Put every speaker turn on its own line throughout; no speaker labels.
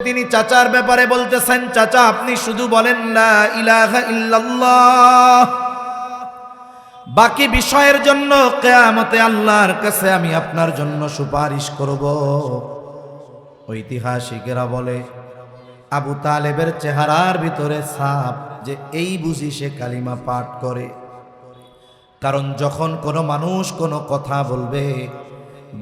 তিনি চাচার ব্যাপারে বলতেছেন, চাচা আপনি শুধু বলেন লা ইলাহা ইল্লাল্লাহ, বাকি বিষয়ের জন্য কিয়ামতে আল্লাহর কাছে আমি আপনার জন্য সুপারিশ করব। ঐতিহাসিকেরা বলে আবু তালেবের চেহারার ভিতরে ছাপ যে এই বুঝি সে কালিমা পাঠ করে। কারণ যখন কোনো মানুষ কোনো কথা বলবে,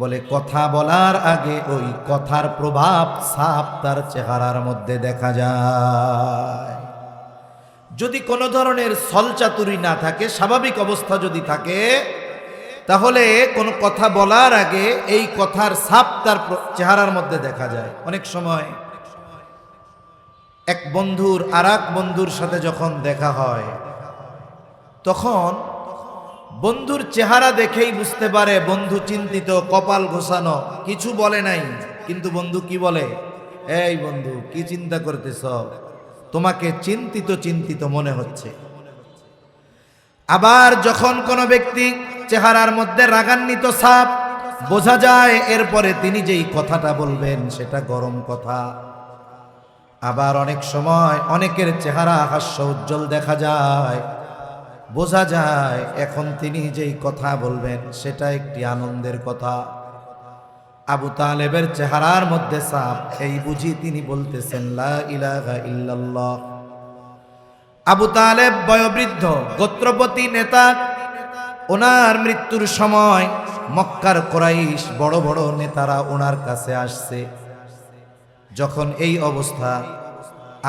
বলে কথা বলার আগে ওই কথার প্রভাব ছাপ তার চেহারার মধ্যে দেখা যায়। যদি কোনো ধরনের ছলচাতুরি না থাকে, স্বাভাবিক অবস্থা যদি থাকে, তাহলে কোনো কথা বলার আগে এই কথার ছাপ তার চেহারার মধ্যে দেখা যায়। অনেক সময় এক বন্ধুর আর এক বন্ধুর সাথে যখন দেখা হয়, তখন বন্ধুর চেহারা দেখেই বুঝতে পারে বন্ধু চিন্তিত, কপাল ঘোষানো, কিছু বলে নাই, কিন্তু বন্ধু কি বলে, এই বন্ধু কি চিন্তা করতেছ, তোমাকে চিন্তিত চিন্তিত মনে হচ্ছে। আবার যখন কোনো ব্যক্তি চেহারার মধ্যে রাগান্বিত ছাপ, বোঝা যায় এরপরে তিনি যেই কথাটা বলবেন সেটা গরম কথা। আবার অনেক সময় অনেকের চেহারা হাস্য উজ্জ্বল দেখা যায়, বোঝা যায় এখন তিনি যেই কথা বলবেন সেটা একটি আনন্দের কথা। আবু তালেবের চেহারার মধ্যে ছাপ, এই বুঝি তিনি বলতেছেন লা ইলাহা ইল্লাল্লাহ। আবু তালেব বয়োবৃদ্ধ, গোত্রপতি নেতা। ওনার মৃত্যুর সময় মক্কার কুরাইশ বড় বড় নেতারা ওনার কাছে আসছে। যখন এই অবস্থা,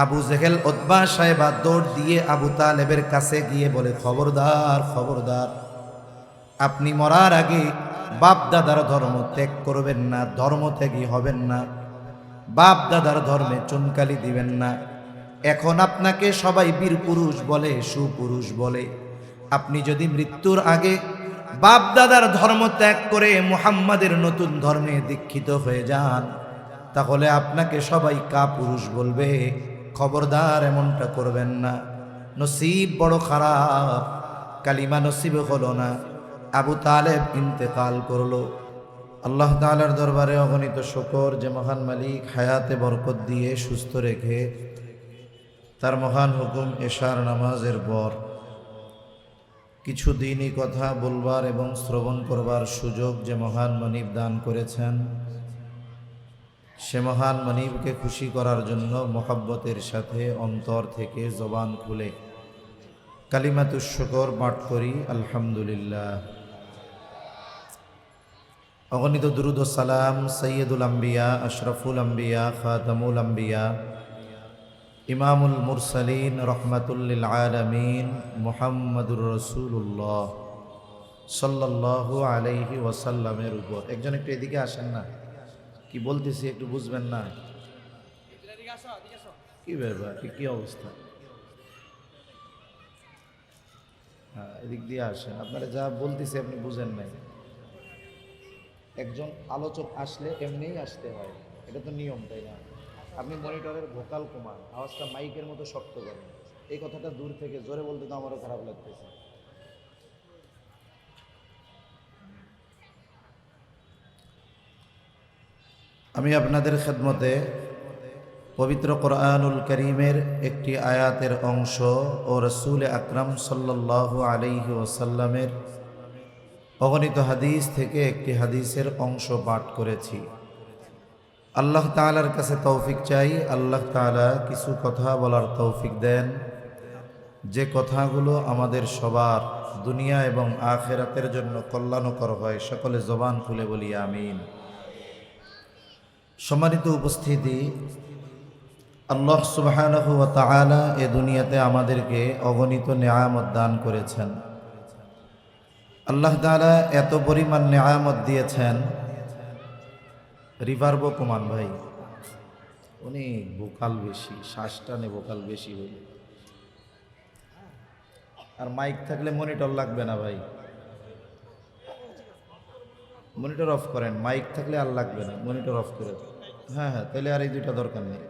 আবু জেহেল উতবা সাহেবা দৌড় দিয়ে আবু তালেবের কাছে গিয়ে বলে, খবরদার খবরদার, আপনি মরার আগে বাপ দাদার ধর্ম ত্যাগ করবেন না, ধর্ম ত্যাগী হবেন না, বাপ দাদার ধর্মে চুনকালি দিবেন না। এখন আপনাকে সবাই বীর পুরুষ বলে, সুপুরুষ বলে। আপনি যদি মৃত্যুর আগে বাপ দাদার ধর্ম ত্যাগ করে মুহাম্মাদের নতুন ধর্মে দীক্ষিত হয়ে যান, তাহলে আপনাকে সবাই কাপুরুষ বলবে। খবরদার এমনটা করবেন না, নসিব বড় খারাপ। কালিমা নসিব হলো না, আবু তালেব ইন্তেকাল করলো। আল্লাহ তাআলার দরবারে অগণিত শুকর যে মহান মালিক হায়াতে বরকত দিয়ে সুস্থ রেখে তার মহান হুকুম এশার নামাজের পর কিছু দিনই কথা বলবার এবং শ্রবণ করবার সুযোগ যে মহান মনিব দান করেছেন, সে মহান মনিবকে খুশি করার জন্য মোহাব্বতের সাথে অন্তর থেকে জবান খুলে কালিমাতুশ শুকর পাঠ করি আলহামদুলিল্লাহ। অগণিত দুরুদ ও সালাম সৈয়দুল আম্বিয়া, আশরাফুল আম্বিয়া, খাতামুল আম্বিয়া, ইমামুল মুরসালিন, রহমাতুল লিল আলামিন, মুহাম্মাদুর রাসূলুল্লাহ সাল্লাল্লাহু আলাইহি ওয়াসাল্লামের উপর। একজন একটু এদিকে আসেন না, কি বলতেছি একটু বুঝবেন না। কি ব্যাপার, কি অবস্থা? হ্যাঁ, এদিক দিয়ে আসেন। আপনারা যা বলতেছি আপনি বুঝেন নাই। একজন আলোচক আসলে এমনিই আসতে হয়, এটা তো নিয়ম, তাই না? আপনি মনিটরের ভোকাল কমান, আওয়াজটা মাইকের মতো শক্ত করেন। এই কথাটা দূর থেকে জোরে বলতে তো আমারও খারাপ লাগতেছে। আমি আপনাদের খেদমতে পবিত্র কোরআনুল কারীমের একটি আয়াতের অংশ ও রাসূল আকরাম সাল্লাল্লাহু আলাইহি ওয়াসাল্লামের অগণিত হাদিস থেকে একটি হাদিসের অংশ পাঠ করেছি। আল্লাহ তাআলার কাছে তৌফিক চাই, আল্লাহ তাআলা কিছু কথা বলার তৌফিক দেন, যে কথাগুলো আমাদের সবার দুনিয়া এবং আখিরাতের জন্য কল্যাণকর হয়। সকলে জবান খুলে বলি আমিন। সম্মানিত উপস্থিতি, আল্লাহ সুবহানাহু ওয়া তাআলা এ দুনিয়াতে আমাদেরকে অগণিত নেয়ামত দান করেছেন। আল্লাহ তাআলা এত পরিমাণ নেয়ামত দিয়েছেন, রিভার্বো কমান ভাই, অনেক ভোকাল বেশি, শ্বাস টানে ভোকাল বেশি হইলে। আর মাইক থাকলে মনিটর লাগবে না ভাই, মনিটর অফ করেন। মাইক থাকলে আর লাগবে না, মনিটর অফ করে। হ্যাঁ হ্যাঁ, তাহলে আর এই দুইটা দরকার নেই।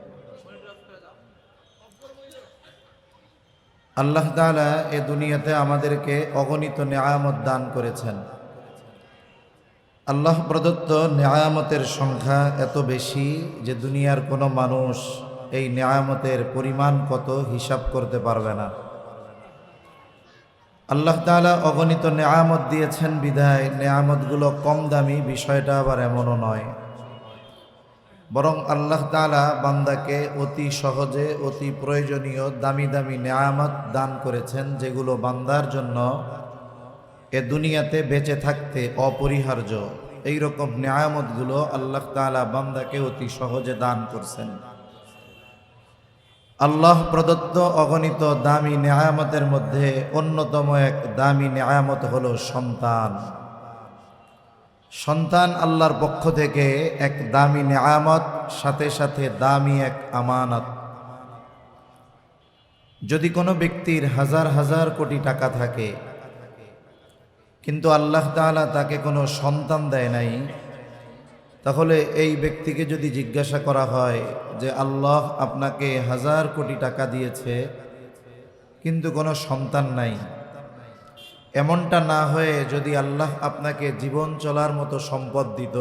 আল্লাহ তাআলা এ দুনিয়াতে আমাদেরকে অগণিত নেয়ামত দান করেছেন। আল্লাহ প্রদত্ত নেয়ামতের সংখ্যা এত বেশি যে দুনিয়ার কোনো মানুষ এই নেয়ামতের পরিমাণ কত হিসাব করতে পারবে না। আল্লাহ তাআলা অগণিত নেয়ামত দিয়েছেন বিধায় নেয়ামতগুলো কম দামি বিষয়টা আবার এমনও নয়, বরং আল্লাহ তাআলা বান্দাকে অতি সহজে অতি প্রয়োজনীয় দামি দামি নেয়ামত দান করেছেন, যেগুলো বান্দার জন্য এ দুনিয়াতে বেঁচে থাকতে অপরিহার্য। এই রকম নেয়ামতগুলো আল্লাহ তাআলা বান্দাকে অতি সহজে দান করছেন। আল্লাহ প্রদত্ত অগণিত দামি নেয়ামতের মধ্যে অন্যতম এক দামি নেয়ামত হলো সন্তান। সন্তান আল্লাহর পক্ষ থেকে এক দামি নেয়ামত, সাথে সাথে দামি এক আমানত। যদি কোনো ব্যক্তির হাজার হাজার কোটি টাকা থাকে কিন্তু আল্লাহ তাআলা তাকে কোনো সন্তান দেয় নাই, তাহলে এই ব্যক্তিকে যদি জিজ্ঞাসা করা হয় যে আল্লাহ আপনাকে হাজার কোটি টাকা দিয়েছে কিন্তু কোনো সন্তান নাই, এমনটা না হয়ে যদি আল্লাহ আপনাকে জীবন চলার মতো সম্পদ দিত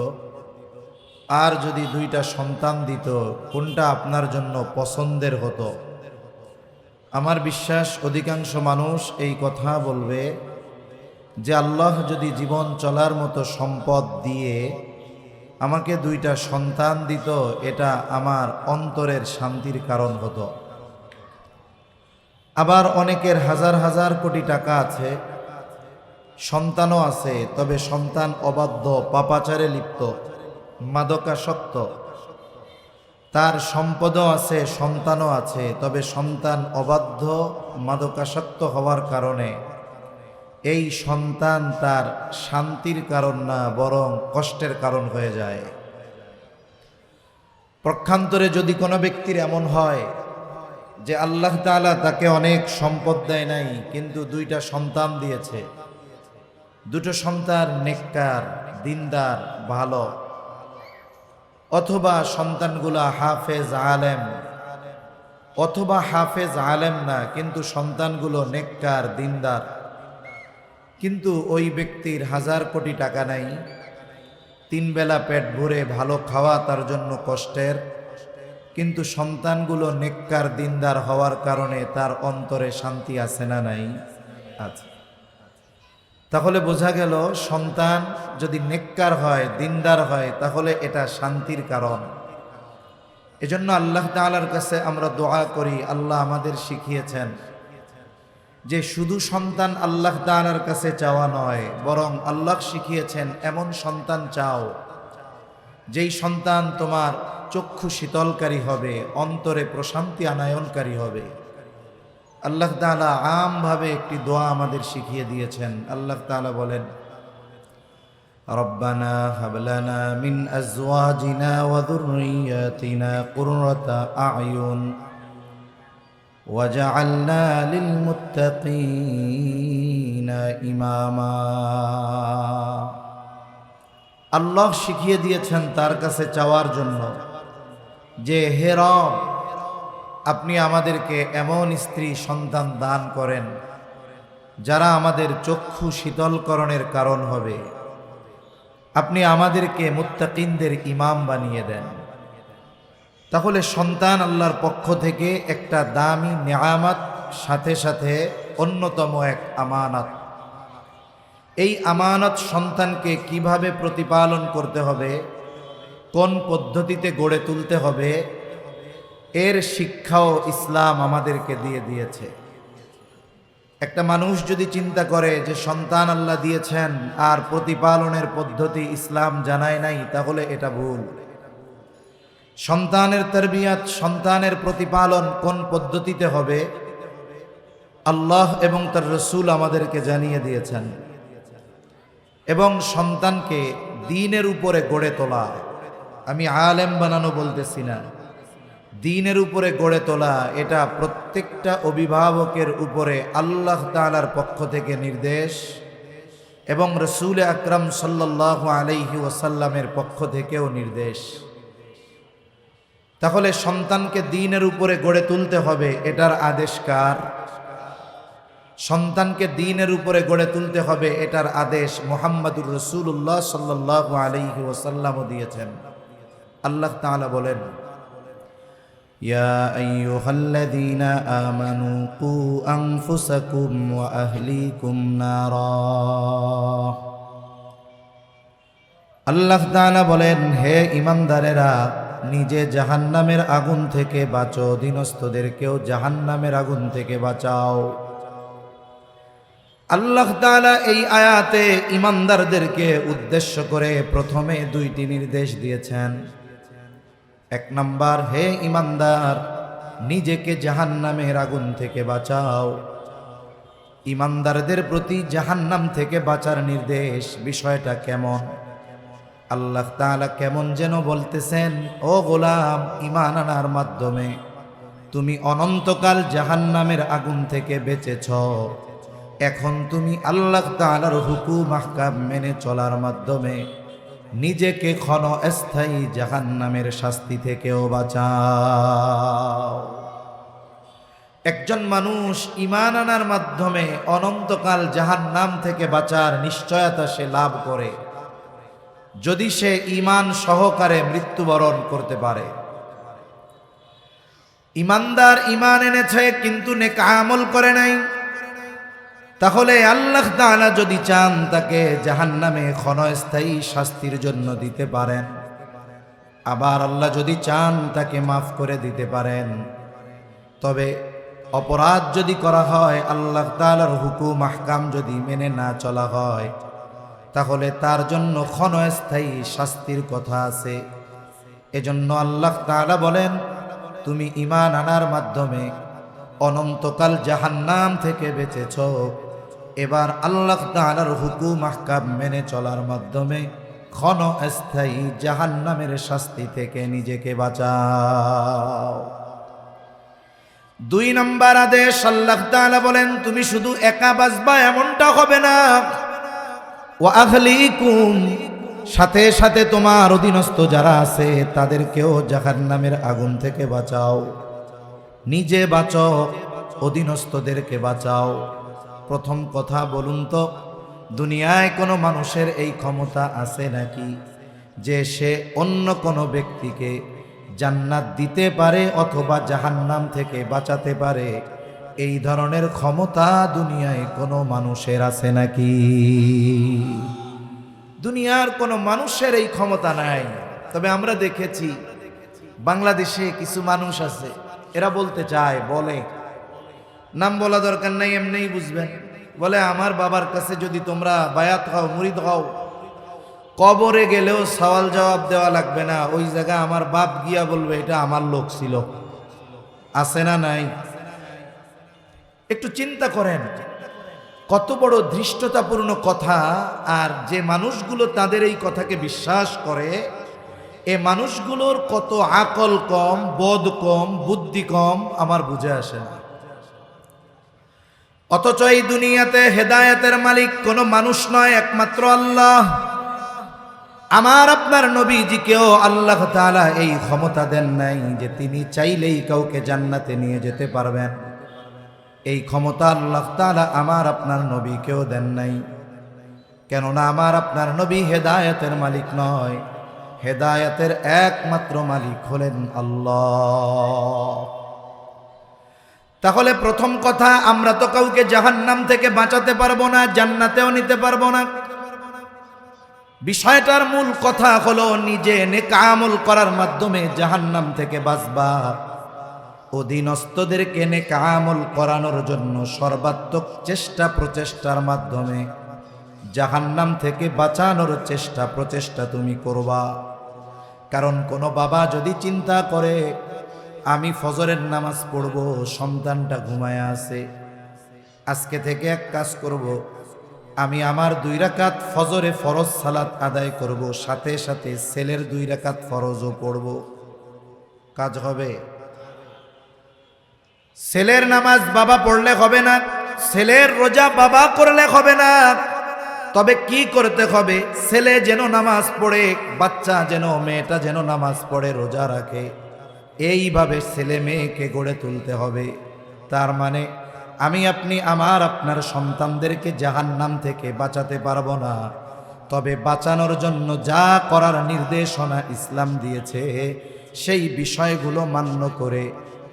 আর যদি দুইটা সন্তান দিত, কোনটা আপনার জন্য পছন্দের হতো? আমার বিশ্বাস অধিকাংশ মানুষ এই কথা বলবে যে আল্লাহ যদি জীবন চলার মতো সম্পদ দিয়ে আমাকে দুইটা সন্তান দিত, এটা আমার অন্তরের শান্তির কারণ হতো। আবার অনেকের হাজার হাজার কোটি টাকা আছে, সন্তানও আছে, তবে সন্তান অবাধ্য, পাপাচারে লিপ্ত, মাদকাসক্ত। তার সম্পদও আছে, সন্তানও আছে, তবে সন্তান অবাধ্য, মাদকাসক্ত হওয়ার কারণে এই সন্তান তার শান্তির কারণ না, বরং কষ্টের কারণ হয়ে যায়। পক্ষান্তরে যদি কোনো ব্যক্তির এমন হয় যে আল্লাহ তাআলা তাকে অনেক সম্পদ দেয় নাই কিন্তু দুইটা সন্তান দিয়েছে, দুটো সন্তান নেককার, দিনদার, ভালো, অথবা সন্তানগুলা হাফেজ আলেম, অথবা হাফেজ আলেম না কিন্তু সন্তানগুলো নেককার, দিনদার, কিন্তু ওই ব্যক্তির হাজার কোটি টাকা নাই, তিন বেলা পেট ভরে ভালো খাওয়া তার জন্য কষ্টের, কিন্তু সন্তানগুলো নেককার, দিনদার হওয়ার কারণে তার অন্তরে শান্তি আছে না নাই? আছে। তাহলে বোঝা গেল সন্তান যদি নেককার হয়, দিনদার হয়, তাহলে এটা শান্তির কারণ। এজন্য আল্লাহ তাআলার কাছে আমরা দোয়া করি। আল্লাহ আমাদের শিখিয়েছেন যে শুধু সন্তান আল্লাহ তাআলার কাছে চাওয়া নয়, বরং আল্লাহ শিখিয়েছেন এমন সন্তান চাও যেই সন্তান তোমার চক্ষু শীতলকারী হবে, অন্তরে প্রশান্তি আনায়নকারী হবে। আল্লাহ তাআলা আমভাবে একটি দোয়া আমাদের শিখিয়ে দিয়েছেন। আল্লাহ তাআলা বলেন, রব্বানা হাবলানা মিন আজওয়াজিনা ওয়া যুররিয়াতিনা কুররাতা আ'য়ুন ওয়াজআলনা লিল মুত্তাকিনা ইমামা। আল্লাহ শিখিয়ে দিয়েছেন তার কাছে চাওয়ার জন্য যে হে রব, আপনি আমাদেরকে এমন স্ত্রী সন্তান দান করেন যারা আমাদের চক্ষু শীতলকরণের কারণ হবে। আপনি আমাদেরকে মুত্তাকিনদের ইমাম বানিয়ে দেন। তাহলে সন্তান আল্লাহর পক্ষ থেকে একটা দামি নেয়ামত, সাথে সাথে অন্যতম এক আমানত। এই আমানত সন্তানকে কিভাবে প্রতিপালন করতে হবে, কোন পদ্ধতিতে গড়ে তুলতে হবে, এর শিক্ষাও ইসলাম আমাদেরকে দিয়ে দিয়েছে। একটা মানুষ যদি চিন্তা করে যে সন্তান আল্লাহ দিয়েছেন আর প্রতিপালনের পদ্ধতি ইসলাম জানায় নাই, তাহলে এটা ভুল। সন্তানের তারবিয়াত, সন্তানের প্রতিপালন কোন পদ্ধতিতে হবে আল্লাহ এবং তার রাসূল আমাদেরকে জানিয়ে দিয়েছেন। এবং সন্তানকে দ্বীনের উপরে গড়ে তোলা, আমি আলেম বানানো বলতেছি না, দ্বীনের উপরে গড়ে তোলা, এটা প্রত্যেকটা অভিভাবকের উপরে আল্লাহ তাআলার পক্ষ থেকে নির্দেশ এবং রাসূল আকরাম সাল্লাল্লাহু আলাইহি ওয়াসাল্লামের পক্ষ থেকেও নির্দেশ। তাহলে সন্তানকে দ্বীনের উপরে গড়ে তুলতে হবে, এটার আদেশ কার? সন্তানকে দ্বীনের উপরে গড়ে তুলতে হবে, এটার আদেশ মুহাম্মদুর রাসূলুল্লাহ সাল্লাল্লাহু আলাইহি ওয়াসাল্লামও দিয়েছেন। আল্লাহ তাআলা বলেন, ইয়া আইয়ুহাল্লাযীনা আমানু কু আনফুসাকুম ওয়া আহলিকুম নারা। আল্লাহ তাআলা বলেন, হে ঈমানদারেরা, নিজে জাহান্নামের আগুন থেকে বাঁচো, অধীনস্থদেরকেও জাহান্নামের আগুন থেকে বাঁচাও। আল্লাহ তাআলা এই আয়াতে ঈমানদারদেরকে উদ্দেশ্য করে প্রথমে দুইটি নির্দেশ দিয়েছেন। এক নাম্বার, হে ঈমানদার, নিজেকে জাহান্নামের আগুন থেকে বাঁচাও। ঈমানদারদের প্রতি জাহান্নাম থেকে বাঁচার নির্দেশ, বিষয়টা কেমন? আল্লাহ তাআলা কেমন যেন বলতেছেন, ও গোলাম, ঈমান আনার মাধ্যমে তুমি অনন্তকাল জাহান্নামের আগুন থেকে বেঁচেছ। এখন তুমি আল্লাহ তাআলার হুকুম আহকাম মেনে চলার মাধ্যমে নিজেকে ক্ষণস্থায়ী জাহান্নামের শাস্তি থেকেও বাঁচাও। একজন মানুষ ঈমান আনার মাধ্যমে অনন্তকাল জাহান্নাম থেকে বাঁচার নিশ্চয়তা সে লাভ করে যদি সে ঈমান সহকারে মৃত্যুবরণ করতে পারে। ঈমানদার ঈমান এনেছে কিন্তু নেক আমল করে নাই, তাহলে আল্লাহ তাআলা যদি চান তাকে জাহান্নামে ক্ষণস্থায়ী শাস্তির জন্য দিতে পারেন। আবার আল্লাহ যদি চান তাকে মাফ করে দিতে পারেন। তবে অপরাধ যদি করা হয়, আল্লাহ তাআলার হুকুম আহকাম যদি মেনে না চলা হয়, তাহলে তার জন্য ক্ষণস্থায়ী শাস্তির কথা আছে। এজন্য আল্লাহ তাআলা বলেন, তুমি ঈমান আনার মাধ্যমে অনন্তকাল জাহান্নাম থেকে বেঁচেছ, এবার আল্লাহ তাআলার হুকুম আহকাম মেনে চলার মাধ্যমে ক্ষণস্থায়ী জাহান্নামের শাস্তি থেকে নিজেকে বাঁচাও। দুই নম্বর আদেশ, আল্লাহ তাআলা বলেন, তুমি শুধু একা বাঁচবা এমনটা হবে না, ওয়া আহলিকুম, সাথে সাথে তোমার অধীনস্থ যারা আছে তাদেরকেও জাহান্নামের আগুন থেকে বাঁচাও। নিজে বাঁচো, অধীনস্থদেরকে বাঁচাও। প্রথম কথা বলুন তো, দুনিয়ায় কোনো মানুষের এই ক্ষমতা আছে নাকি যে সে অন্য কোনো ব্যক্তিকে জান্নাত দিতে পারে অথবা জাহান্নাম থেকে বাঁচাতে পারে? এই ধরনের ক্ষমতা দুনিয়ায় কোনো মানুষের আছে নাকি? দুনিয়ার কোনো মানুষের এই ক্ষমতা নাই। তবে আমরা দেখেছি বাংলাদেশে কিছু মানুষ আছে, এরা বলতে চায়, বলে, নাম বলা দরকার নাই, এমনিই বুঝবেন, বলে আমার বাবার কাছে যদি তোমরা বায়াত হও, মুরিদ হও, কবরে গেলেও সওয়াল জবাব দেওয়া লাগবে না, ওই জায়গায় আমার বাপ গিয়া বলবে এটা আমার লোক ছিল। আছে না নাই? একটু চিন্তা করেন, কত বড় ধৃষ্টতাপূর্ণ কথা। আর যে মানুষগুলো তাদের এই কথাকে বিশ্বাস করে, এ মানুষগুলোর কত আকল কম, বোধ কম, বুদ্ধি কম, আমার বুঝে আসে না। অথচ এই দুনিয়াতে হেদায়েতের মালিক কোনো মানুষ নয়, একমাত্র আল্লাহ। আমার আপনার নবীজিকেও আল্লাহ তাআলা এই ক্ষমতা দেন নাই যে তিনি চাইলেই কাউকে জান্নাতে নিয়ে যেতে পারবেন। এই ক্ষমতা আল্লাহ তাআলা আমার আপনার নবীকেও দেন নাই। কেননা আমার আপনার নবী হেদায়েতের মালিক নয়, হেদায়েতের একমাত্র মালিক হলেন আল্লাহ। তাহলে প্রথম কথা, আমরা তো কাউকে জাহান্নাম থেকে বাঁচাতে পারবো না, জান্নাতেও নিতে পারবো না। বিষয়টার মূল কথা হলো নিজে নেক আমল করার মাধ্যমে জাহান্নাম থেকে বাঁচবা, অধীনস্থদেরকে নেক আমল করানোর জন্য সর্বাত্মক চেষ্টা প্রচেষ্টার মাধ্যমে জাহান্নাম থেকে বাঁচানোর চেষ্টা প্রচেষ্টা তুমি করবা। কারণ কোনো বাবা যদি চিন্তা করে আমি ফজরের নামাজ পড়ব, সন্তানটা ঘুমায় আছে, আজকে থেকে এক কাজ করব, আমি আমার 2 রাকাত ফজরে ফরজ সালাত আদায় করব, সাথে সাথে ছেলের 2 রাকাত ফরজও পড়ব, কাজ হবে? ছেলের নামাজ বাবা পড়লে হবে না, ছেলের রোজা বাবা করলে হবে না। তবে কি করতে হবে? ছেলে যেন নামাজ পড়ে, বাচ্চা যেন, মেয়েটা যেন নামাজ পড়ে, রোজা রাখে, এইভাবে ছেলে মেয়েকে গড়ে তুলতে হবে। তার মানে আমি আপনি আপনার সন্তানদেরকে জাহান্নাম থেকে বাঁচাতে পারবো না, তবে বাঁচানোর জন্য যা করার নির্দেশনা ইসলাম দিয়েছে সেই বিষয়গুলো মান্য করে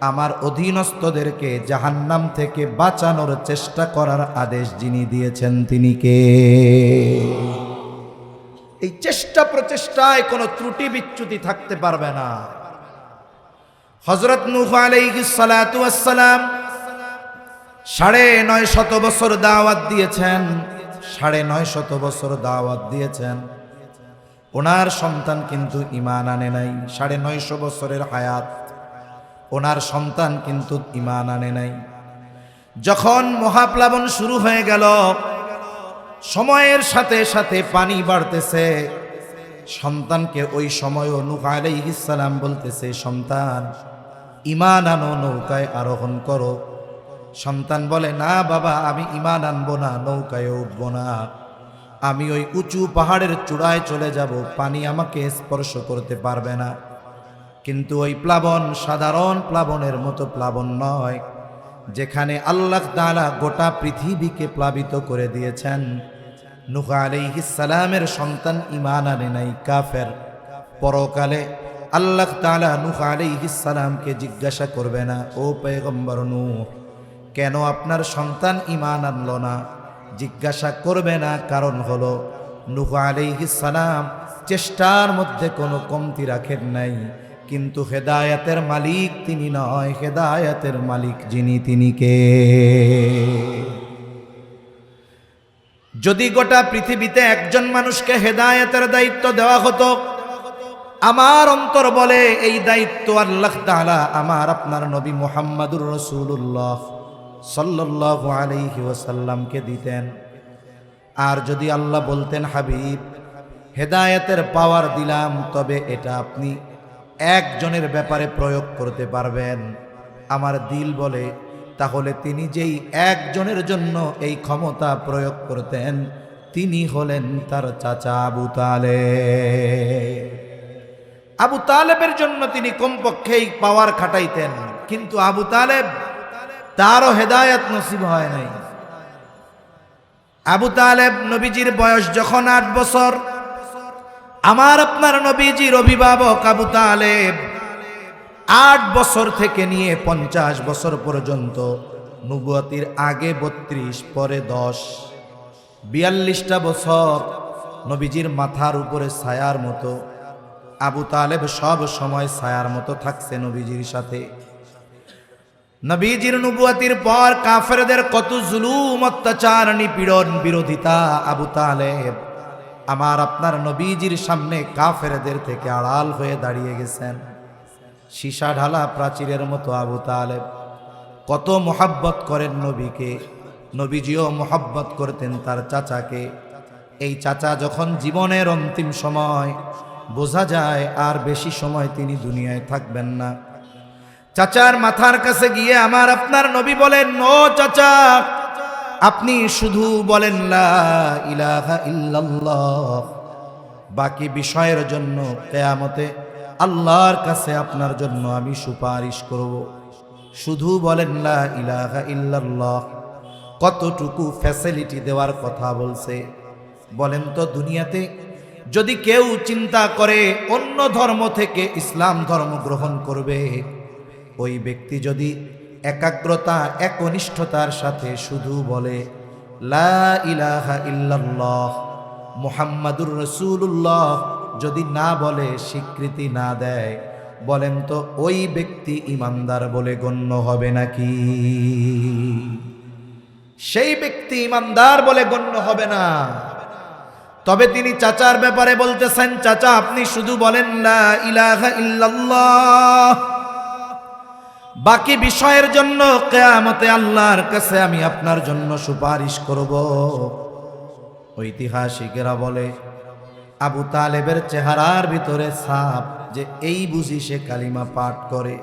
আমার অধীনস্থদেরকে জাহান্নাম থেকে বাঁচানোর চেষ্টা করার আদেশ যিনি দিয়েছেন তিনি কে? এই চেষ্টা প্রচেষ্টায় কোনো ত্রুটি বিচ্যুতি থাকতে পারবে না। হযরত নূহ আলাইহিস সালাতু ওয়াস সালাম 950 বছর দাওয়াত দিয়েছেন, 950 বছর দাওয়াত দিয়েছেন। ওনার সন্তান কিন্তু ঈমান আনে নাই। 950 বছরের হায়াত, ওনার সন্তান কিন্তু ঈমান আনে নাই। যখন মহাপ্লাবন শুরু হয়ে গেল, সময়ের সাথে সাথে পানি বাড়তেছে, সন্তানকে ওই সময়ও নূহ আলাইহিস সালাম বলতেছে, সন্তান ঈমান আনো, নৌকায় আরোহণ করো। সন্তান বলে, না বাবা, আমি ঈমান আনবো না, নৌকায় উঠবো না, আমি ওই উঁচু পাহাড়ের চূড়ায় চলে যাব, পানি আমাকে স্পর্শ করতে পারবে না। কিন্তু ওই প্লাবন সাধারণ প্লাবনের মতো প্লাবন নয়, যেখানে আল্লাহ তাআলা গোটা পৃথিবীকে প্লাবিত করে দিয়েছেন। নূহ আলাইহিস সালামের সন্তান ঈমান আনে নাই, কাফের। পরকালে আল্লাহ তাআলা নূহ আলাইহিস সালামকে জিজ্ঞাসা করবে না, ও পয়গম্বর নূহ, কেন আপনার সন্তান ঈমান আনলো না? জিজ্ঞাসা করবে না, কারণ হলো নূহ আলাইহিস সালাম চেষ্টার মধ্যে কোনো কমতি রাখেন নাই, কিন্তু হেদায়েতের মালিক তিনি নয়। হেদায়েতের মালিক যিনি, তিনি কে? যদি গোটা পৃথিবীতে একজন মানুষকে হেদায়েতের দায়িত্ব দেওয়া হতো, আমার অন্তর বলে এই দায়িত্ব আল্লাহ তাআলা আমার আপনার নবী মুহাম্মদুর রাসূলুল্লাহ সাল্লাল্লাহু আলাইহি ওয়াসাল্লামকে দিতেন। আর যদি আল্লাহ বলতেন, হাবিব হেদায়েতের পাওয়ার দিলাম, তবে এটা আপনি একজনের ব্যাপারে প্রয়োগ করতে পারবেন, আমার দিল বলে তাহলে তিনি যেই একজনের জন্য এই ক্ষমতা প্রয়োগ করতেন তিনি হলেন তার চাচা আবু তালেব। আবু তালেবের জন্য তিনি কমপক্ষে এই পাওয়ার খাটাইতেন, কিন্তু আবু তালেব তারও হেদায়েত নসিব হয় নাই। আবু তালেব নবীজির বয়স যখন 8 বছর, আমার আপনার নবীজির অভিভাবক আবু তালেব 8 বছর থেকে নিয়ে 50 বছর পর্যন্ত, নবুয়তির আগে 32, পরে 10, 42টা বছর নবীজির মাথার উপরে ছায়ার মতো আবু তালেব সব সময় ছায়ার মতো থাকছে নবীজির সাথে। নবীজির নবুয়তির পর কাফেরদের কত জুলুম, অত্যাচার, নিপীড়ন, বিরোধিতা, আবু তালেব আমার আপনার নবীজির সামনে কাফেরদের থেকে আড়াল হয়ে দাঁড়িয়ে গেছেন। সীসা ঢালা প্রাচীরের মতো আবু তালেব কত মোহাব্বত করেন নবীকে, নবীজিও মোহাব্বত করতেন তার চাচাকে। এই চাচা যখন জীবনের অন্তিম সময়, বোঝা যায় আর বেশি সময় তিনি দুনিয়ায় থাকবেন না, চাচার মাথার কাছে গিয়ে আমার আপনার নবী বলেন, ও চাচা, আপনি শুধু বলেন লা ইলাহা ইল্লাল্লাহ, বাকি বিষয়ের জন্য কিয়ামতে আল্লাহর কাছে আপনার জন্য আমি সুপারিশ করব। শুধু বলেন লা ইলাহা ইল্লাল্লাহ। কতটুকু ফ্যাসিলিটি দেওয়ার কথা বলছে বলেন তো। দুনিয়াতে যদি কেউ চিন্তা করে অন্য ধর্ম থেকে ইসলাম ধর্ম গ্রহণ করবে, ওই ব্যক্তি যদি একাগ্রতা, একনিষ্ঠতার সাথে শুধু বলে লা ইলাহা ইল্লাল্লাহ মুহাম্মাদুর রাসূলুল্লাহ, যদি না বলে, স্বীকৃতি না দেয়, বলেন তো ওই ব্যক্তি ইমানদার বলে গণ্য হবে নাকি? সেই ব্যক্তি ইমানদার বলে গণ্য হবে না। তবে তিনি চাচার ব্যাপারে বলতেছেন, চাচা আপনি শুধু বলেন লা ইলাহা ইল্লাল্লাহ, বাকি বিষয়ের জন্য কিয়ামতে আল্লাহর কাছে আমি আপনার জন্য সুপারিশ করব। ঐতিহাসিকেরা বলে আবু তালেবের চেহারার ভিতরে ছাপ যে এই বুঝি সে কালিমা পাঠ করে।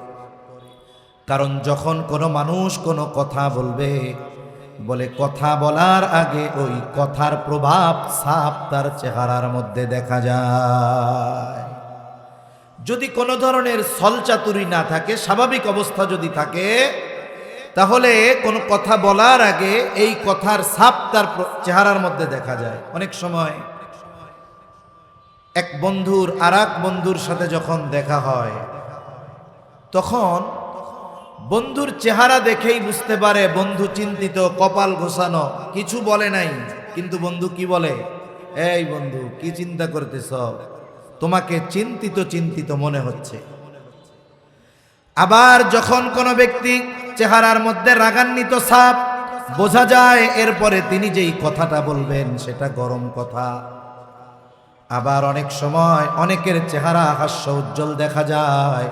কারণ যখন কোনো মানুষ কোনো কথা বলবে, বলে কথা বলার আগে ওই কথার প্রভাব ছাপ তার চেহারার মধ্যে দেখা যায়। যদি কোনো ধরনের ছলচাতুরি না থাকে, স্বাভাবিক অবস্থা যদি থাকে, তাহলে কোনো কথা বলার আগে এই কথার ছাপ তার চেহারার মধ্যে দেখা যায়। অনেক সময় এক বন্ধুর আর এক বন্ধুর সাথে যখন দেখা হয়, তখন বন্ধুর চেহারা দেখেই বুঝতে পারে বন্ধু চিন্তিত, কপাল ঘোষানো, কিছু বলে নাই, কিন্তু বন্ধু কি বলে, এই বন্ধু কি চিন্তা করতেছ, তোমাকে চিন্তিত চিন্তিত মনে হচ্ছে। আবার যখন কোনো ব্যক্তি চেহারার মধ্যে রাগান্বিত ছাপ, বোঝা যায় এরপরে তিনি যেই কথাটা বলবেন সেটা গরম কথা। আবার অনেক সময় অনেকের চেহারা হাস্য উজ্জ্বল দেখা যায়,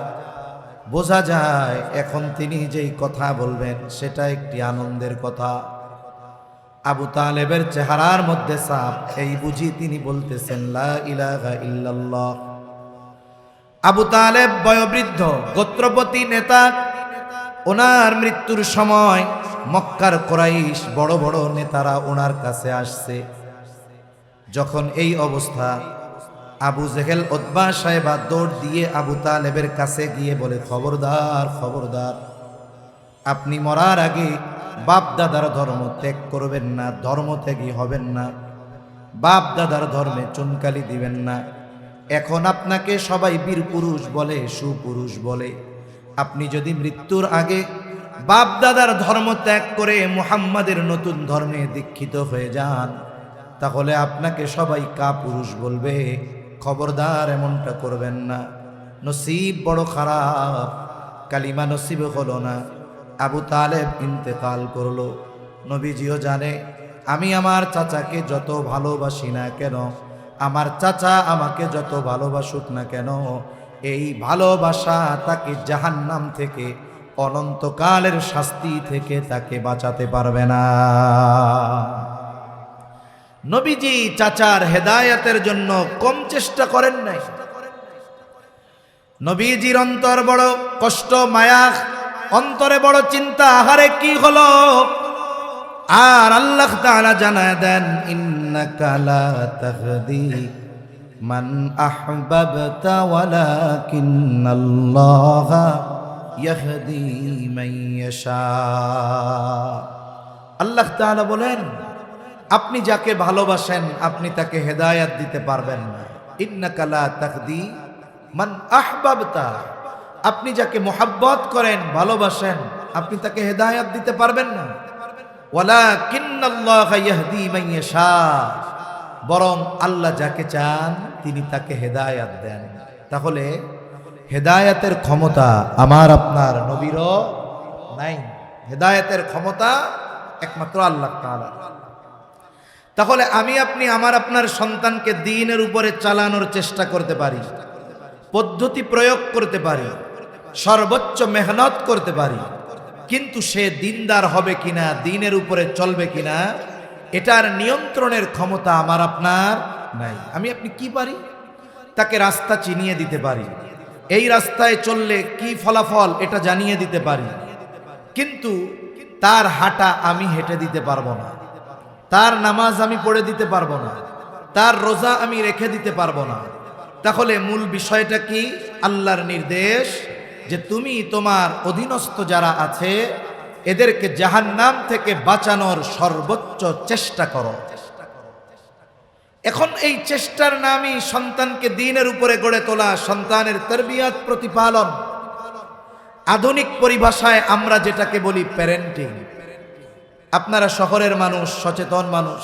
বোঝা যায় এখন তিনি যেই কথা বলবেন সেটা একটি আনন্দের কথা। আবু তালেবের চেহারার মধ্যে ছাপ, এই বুঝি তিনি বলতেছেন লা ইলাহা ইল্লাল্লাহ। আবু তালেব বয়োবৃদ্ধ, গোত্রপতি নেতা। ওনার মৃত্যুর সময় মক্কার কুরাইশ বড় বড় নেতারা ওনার কাছে আসছে। যখন এই অবস্থা, আবু জেহেল উতবা সাহেবা দৌড় দিয়ে আবু তালেবের কাছে গিয়ে বলে, খবরদার খবরদার, আপনি মরার আগে বাপ দাদার ধর্ম ত্যাগ করবেন না, ধর্ম ত্যাগী হবেন না, বাপ দাদার ধর্মে চুনকালি দিবেন না। এখন আপনাকে সবাই বীর পুরুষ বলে, সুপুরুষ বলে। আপনি যদি মৃত্যুর আগে বাপ দাদার ধর্ম ত্যাগ করে মুহাম্মাদের নতুন ধর্মে দীক্ষিত হয়ে যান, তাহলে আপনাকে সবাই কাপুরুষ বলবে। খবরদার এমনটা করবেন না। নসিব বড় খারাপ, কালিমা নসিব হলো না। আবু তালেব ইন্তেকাল করলো। নবীজিও জানে আমি আমার চাচাকে যত ভালোবাসি না কেন, আমার চাচা আমাকে যত ভালোবাসুক না কেন, এই ভালোবাসা তাকে জাহান্নাম থেকে, অনন্তকালের শাস্তি থেকে তাকে বাঁচাতে পারবে না। নবীজি চাচার হেদায়েতের জন্য কম চেষ্টা করেন নাই। নবীজির অন্তর বড় কষ্ট, মায়া, অন্তরে বড় চিন্তা, আহারে কি হলো। আর আল্লাহ তাআলা জানায় দেন, ইন্নাকা লা তাহদি মান আহবাবতা ওয়ালাকিন্নাল্লাহা ইয়াহদি মান ইয়াশা। আল্লাহ তাআলা বলেন, আপনি যাকে ভালোবাসেন আপনি তাকে হেদায়েত দিতে পারবেন না। ইন্নাকা লা তাহদি মান আহবাবতা, আপনি যাকে মোহাব্বত করেন, ভালোবাসেন, আপনি তাকে হেদায়েত দিতে পারবেন না। ওয়ালাকিন্নাল্লাহা ইয়াহদি মান ইয়াশা, বরং আল্লাহ যাকে চান তিনি তাকে হেদায়েত দেন। তাহলে হেদায়েতের ক্ষমতা আমার আপনার নবীরও নাই। হেদায়েতের ক্ষমতা একমাত্র আল্লাহ তাআলা। তাহলে আমি আপনি আমার আপনার সন্তানকে দ্বীনের উপরে চালানোর চেষ্টা করতে পারি, পদ্ধতি প্রয়োগ করতে পারি, সর্বোচ্চ মেহনত করতে পারি, কিন্তু সে দিনদার হবে কিনা, দ্বীনের উপরে চলবে কিনা, এটার নিয়ন্ত্রণের ক্ষমতা আমার আপনার নাই। আমি আপনি কি পারি, তাকে রাস্তা চিনিয়ে দিতে পারি, এই রাস্তায় চললে কি ফলাফল এটা জানিয়ে দিতে পারি, কিন্তু তার হাঁটা আমি হেঁটে দিতে পারবো না, তার নামাজ আমি পড়ে দিতে পারবো না, তার রোজা আমি রেখে দিতে পারবো না। তাহলে মূল বিষয়টা কি? আল্লাহর নির্দেশ যে তুমি তোমার অধীনস্থ যারা আছে এদেরকে জাহান্নাম থেকে বাঁচানোর সর্বোচ্চ চেষ্টা করো। এখন এই চেষ্টার নামই সন্তানকে দ্বীনের উপরে গড়ে তোলা, সন্তানের তারবিয়াত, প্রতিপালন। আধুনিক পরিভাষায় আমরা যেটাকে বলি প্যারেন্টিং। আপনারা শহরের মানুষ, সচেতন মানুষ,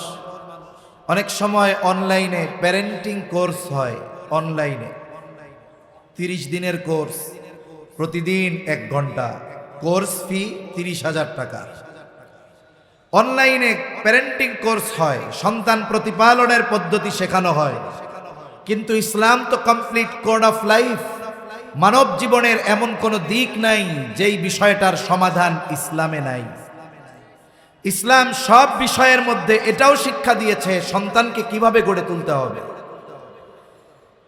অনেক সময় অনলাইনে প্যারেন্টিং কোর্স হয়। অনলাইনে 30 দিনের কোর্স, প্রতিদিন 1 ঘন্টা, কোর্স ফি 30,000 টাকা। অনলাইনে প্যারেন্টিং কোর্স হয়, সন্তান প্রতিপালনের পদ্ধতি শেখানো হয়। কিন্তু ইসলাম তো কমপ্লিট কোড অফ লাইফ। মানব জীবনের এমন কোনো দিক নাই যেই বিষয়টার সমাধান ইসলামে নাই। ইসলাম সব বিষয়ের মধ্যে এটাও শিক্ষা দিয়েছে সন্তানকে কিভাবে গড়ে তুলতে হবে।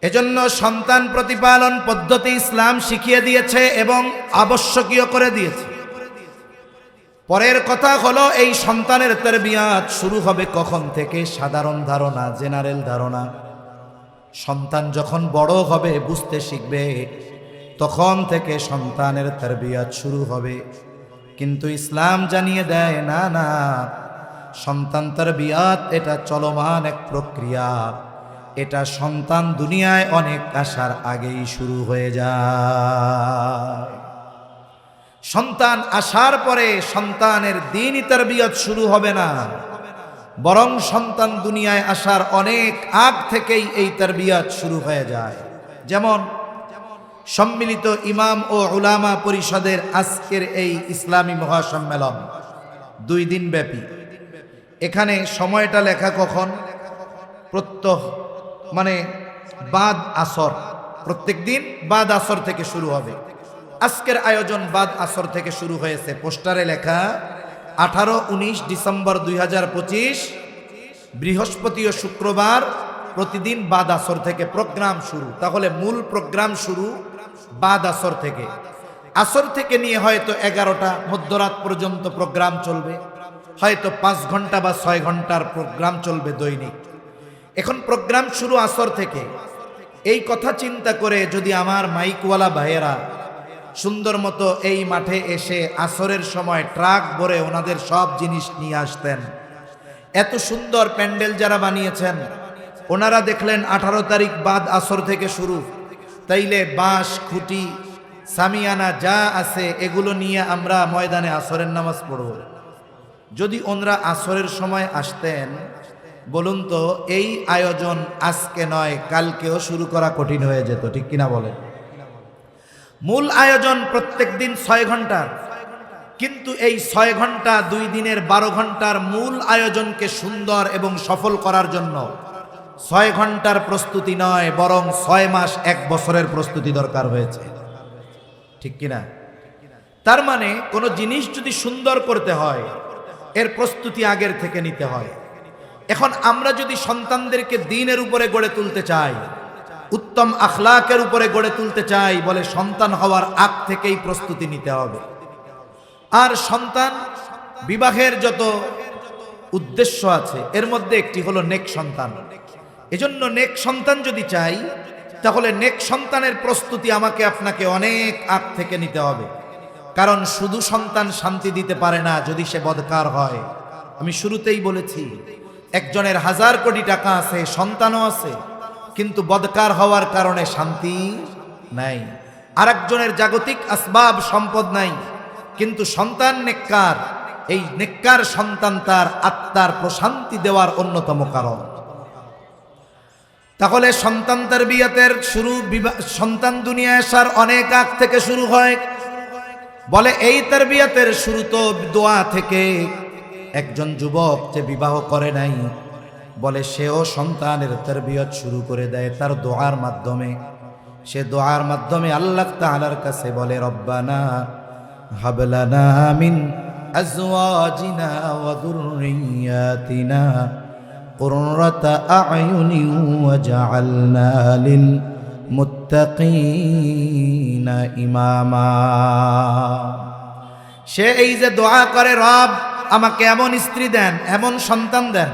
এজন্য সন্তান প্রতিপালন পদ্ধতি ইসলাম শিখিয়ে দিয়েছে এবং আবশ্যকীয় করে দিয়েছে। পরের কথা হলো এই সন্তানের তারবিয়াত শুরু হবে কখন থেকে? সাধারণ ধারণা, জেনারেল ধারণা। সন্তান যখন বড় হবে, বুঝতে শিখবে, তখন থেকে সন্তানের তারবিয়াত শুরু হবে। কিন্তু ইসলাম জানিয়ে দেয় না না, সন্তান তারবিয়াত এটা চলমান এক প্রক্রিয়া। এটা সন্তান দুনিয়ায় অনেক আসার আগেই শুরু হয়ে যায়। সন্তান আসার পরে সন্তানের দ্বীনি তারবিয়াত শুরু হবে না, বরং সন্তান দুনিয়ায় আসার অনেক আগ থেকেই এই তারবিয়াত শুরু হয়ে যায়। যেমন সম্মিলিত ইমাম ও উলামা পরিষদের আজকের এই ইসলামী মহাসম্মেলন 2 দিন ব্যাপী। এখানে সময়টা লেখা কখন? প্রত্যহ মানে বাদ আসর, প্রত্যেক দিন বাদ আসর থেকে শুরু হবে। আজকের আয়োজন বাদ আসর থেকে শুরু হয়েছে। পোস্টারে লেখা 18-19 ডিসেম্বর 2025 বৃহস্পতি ও শুক্রবার প্রতিদিন বাদ আসর থেকে প্রোগ্রাম শুরু। তাহলে মূল প্রোগ্রাম শুরু বাদ আসর থেকে। আসর থেকে নিয়ে হয়তো 11টা মধ্যরাত পর্যন্ত প্রোগ্রাম চলবে, হয়তো 5 ঘন্টা বা 6 ঘন্টার প্রোগ্রাম চলবে দৈনিক। এখন প্রোগ্রাম শুরু আসর থেকে। এই কথা চিন্তা করে যদি আমার মাইকওয়ালা ভাইয়েরা সুন্দর মতো এই মাঠে এসে আসরের সময় ট্রাক ভরে ওনাদের সব জিনিস নিয়ে আসতেন। এত সুন্দর প্যান্ডেল যারা বানিয়েছেন, ওনারা দেখলেন 18 তারিখ বাদ আসর থেকে শুরু, তাইলে বাঁশ, খুঁটি, সামিয়ানা যা আছে এগুলো নিয়ে আমরা ময়দানে আসরের নামাজ পড়ব। যদি ওনারা আসরের সময় আসতেন, বলুন তো এই আয়োজন আজকে নয় কালকেও শুরু করা কঠিন হয়ে যেত, ঠিক কিনা বলেন? মূল আয়োজন প্রত্যেক দিন 6 ঘন্টার, কিন্তু এই 6 ঘন্টা 2 দিনের 12 ঘন্টার মূল আয়োজনকে সুন্দর এবং সফল করার জন্য 6 ঘন্টার প্রস্তুতি নয়, বরং 6 মাস 1 বছরের প্রস্তুতি দরকার হয়েছে, ঠিক কিনা? তার মানে কোনো জিনিস যদি সুন্দর করতে হয় এর প্রস্তুতি আগের থেকে নিতে হয়। এখন আমরা যদি সন্তানদেরকে দ্বীনের উপরে গড়ে তুলতে চাই, উত্তম আখলাকের উপরে গড়ে তুলতে চাই, বলে সন্তান হওয়ার আগ থেকেই প্রস্তুতি নিতে হবে। আর সন্তান বিবাহের যত উদ্দেশ্য আছে এর মধ্যে একটি হলো নেক সন্তান। এজন্য নেক সন্তান যদি চাই, তাহলে নেক সন্তানের প্রস্তুতি আমাকে আপনাকে অনেক আগ থেকে নিতে হবে। কারণ শুধু সন্তান শান্তি দিতে পারে না যদি সে বদকার হয়। আমি শুরুতেই বলেছি, একজনের 1000 কোটি টাকা আছে, সন্তানও আছে, কিন্তু বদকার হওয়ার কারণে শান্তি নাই। আরেকজনের জাগতিক আসবাব সম্পদ নাই, কিন্তু সন্তান নেককার। এই নেককার সন্তান তার আত্মার প্রশান্তি দেওয়ার অন্যতম কারণ। তাহলে সন্তান তারবিয়াতের শুরু সন্তান দুনিয়ায় আসার অনেক আগ থেকে শুরু হয়। বলে এই তারবিয়াতের শুরু তো দোয়া থেকে। একজন যুবক যে বিবাহ করে নাই, বলে সেও সন্তানের তারবিয়ত শুরু করে দেয় তার দোয়ার মাধ্যমে। সে দোয়ার মাধ্যমে আল্লাহ তাআলার কাছে বলে, রব্বানা হাবলানা মিন আজওয়াজিনা ওয়া যুররিয়াতিনা কুররাতা আ'য়ুনি ওয়াজআলনা লিল মুত্তাকিনা ইমামা। সে এই যে দোয়া করে, রব আমাকে এমন স্ত্রী দেন, এমন সন্তান দেন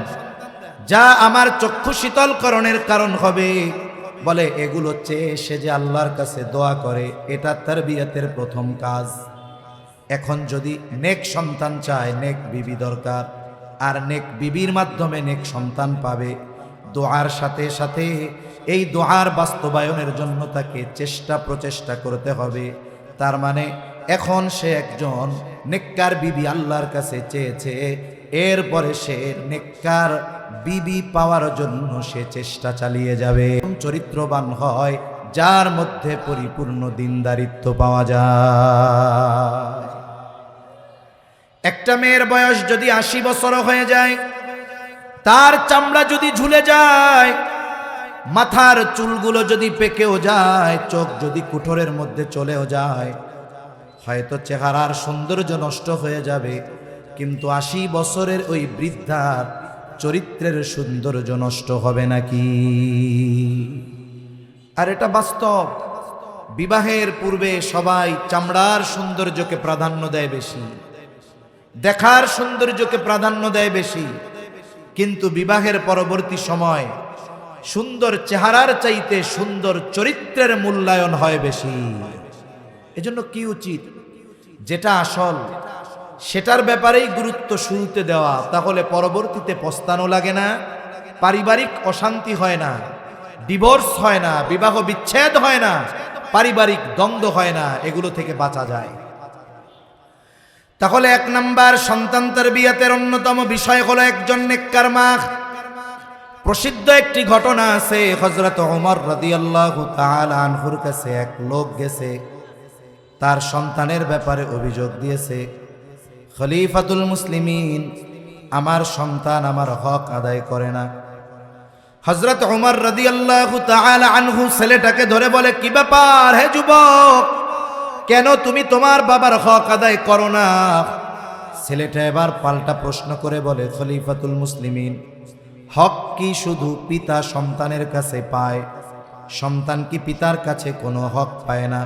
যা আমার চক্ষু শীতলকরণের কারণ হবে। বলে এগুলো চেয়ে সে যে আল্লাহর কাছে দোয়া করে, এটা তারবিয়াতের প্রথম কাজ। এখন যদি নেক সন্তান চায়, নেক বিবি দরকার। আর নেক বিবির মাধ্যমে নেক সন্তান পাবে। দোয়ার সাথে সাথে এই দোয়ার বাস্তবায়নের জন্য তাকে প্রচেষ্টা করতে হবে। তার মানে এখন সে একজন নেককার বিবি আল্লাহর কাছে চেয়েছে, এরপরে সে নেককার বিবি পাওয়ার জন্য সে চেষ্টা চালিয়ে যাবে। চরিত্রবান হয় যার মধ্যে পরিপূর্ণ দিনদারিত্ব পাওয়া যায়। একটা মেয়ের বয়স যদি 80 বছর হয়ে যায়, তার চামড়া যদি ঝুলে যায়, মাথার চুলগুলো যদি পেকেও যায়, চোখ যদি কুঠোরের মধ্যে চলেও যায়, হয়তো চেহারার সৌন্দর্য নষ্ট হয়ে যাবে, কিন্তু 80 বছরের ওই বৃদ্ধার চরিত্রের সৌন্দর্য নষ্ট হবে নাকি? আর এটা বাস্তব। বিবাহের পূর্বে সবাই চামড়ার সৌন্দর্যকে প্রাধান্য দেয় বেশি, দেখার সৌন্দর্যকে প্রাধান্য দেয় বেশি, কিন্তু বিবাহের পরবর্তী সময় সুন্দর চেহারার চাইতে সুন্দর চরিত্রের মূল্যায়ন হয় বেশি। এজন্য কি উচিত? যেটা আসল সেটার ব্যাপারেই গুরুত্ব শুরুতে দেওয়া, তাহলে পরবর্তীতে পস্তানো লাগে না, পারিবারিক অশান্তি হয় না, ডিভোর্স হয় না, বিবাহ বিচ্ছেদ হয় না, পারিবারিক দ্বন্দ্ব হয় না, এগুলো থেকে বাঁচা যায়। তাহলে 1 নাম্বার সন্তান তারবিয়াতের অন্যতম বিষয় হলো একজন নেককার মা। প্রসিদ্ধ একটি ঘটনা আছে, হযরত ওমর রাদিয়াল্লাহু তাআলা আনহুর কাছে এক লোক গেছে, তার সন্তানের ব্যাপারে অভিযোগ দিয়েছে, খলিফাতুল মুসলিমিন, আমার সন্তান আমার হক আদায় করে না। হযরত ওমর রাদিয়াল্লাহু তাআলা আনহু ছেলেটাকে ধরে বলে, কি ব্যাপার হে যুবক, কেন তুমি তোমার বাবার হক আদায় করো না? ছেলেটা এবার পাল্টা প্রশ্ন করে বলে, খলিফাতুল মুসলিমিন, হক কি শুধু পিতা সন্তানের কাছে পায়? সন্তান কি পিতার কাছে কোনো হক পায় না?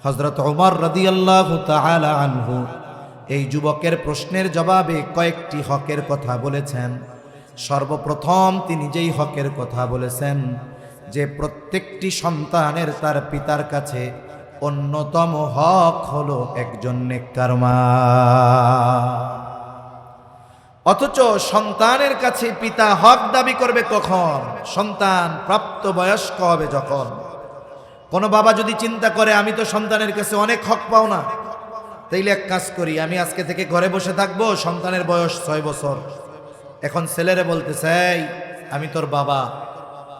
হযরত ওমর রাদিয়াল্লাহু তাআলা আনহু এই যুবকের প্রশ্নের জবাবে কয়েকটি হকের কথা বলেছেন। সর্বপ্রথম তিনি যেই হকের কথা বলেছেন, যে প্রত্যেকটি সন্তানের তার পিতার কাছে অন্যতম হক হলো একজন নেককার মা। অথচ সন্তানের কাছে পিতা হক দাবি করবে কখন? সন্তান প্রাপ্তবয়স্ক হবে যখন। কোনো বাবা যদি চিন্তা করে আমি তো সন্তানের কাছে অনেক হক পাও না, তাইলে এক কাজ করি, আমি আজকে থেকে ঘরে বসে থাকবো, সন্তানের বয়স 6 বছর। এখন ছেলেরে বলতেছে, এই আমি তোর বাবা,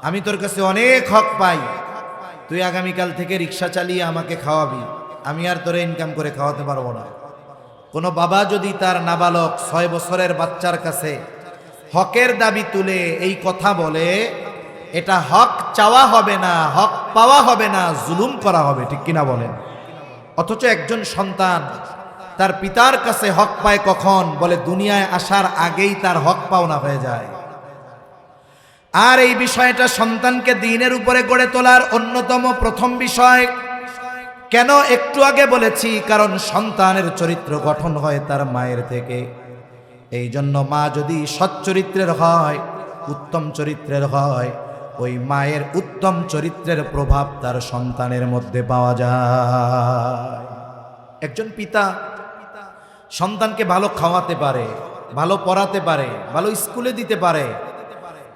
আমি তোর কাছে অনেক হক পাই, তুই আগামীকাল থেকে রিক্সা চালিয়ে আমাকে খাওয়াবি, আমি আর তোরে ইনকাম করে খাওয়াতে পারবো না। কোনো বাবা যদি তার নাবালক 6 বছরের বাচ্চার কাছে হকের দাবি তুলে এই কথা বলে, এটা হক চাওয়া হবে না, হক পাওয়া হবে না, জুলুম করা হবে, ঠিক কিনা বলেন? অথচ একজন সন্তান তার পিতার কাছে হক পায় কখন? বলে দুনিয়ায় আসার আগেই তার হক পাওনা হয়ে যায়। আর এই বিষয়টা সন্তানকে দ্বীনের উপরে গড়ে তোলার অন্যতম প্রথম বিষয়। কেন একটু আগে বলেছি, কারণ সন্তানের চরিত্র গঠন হয় তার মায়ের থেকে। এই জন্য মা যদি সৎ চরিত্রের হয়, উত্তম চরিত্রের হয়, ওই মায়ের উত্তম চরিত্রের প্রভাব তার সন্তানের মধ্যে পাওয়া যায়। একজন পিতা সন্তানকে ভালো খাওয়াতে পারে, ভালো পড়াতে পারে, ভালো স্কুলে দিতে পারে,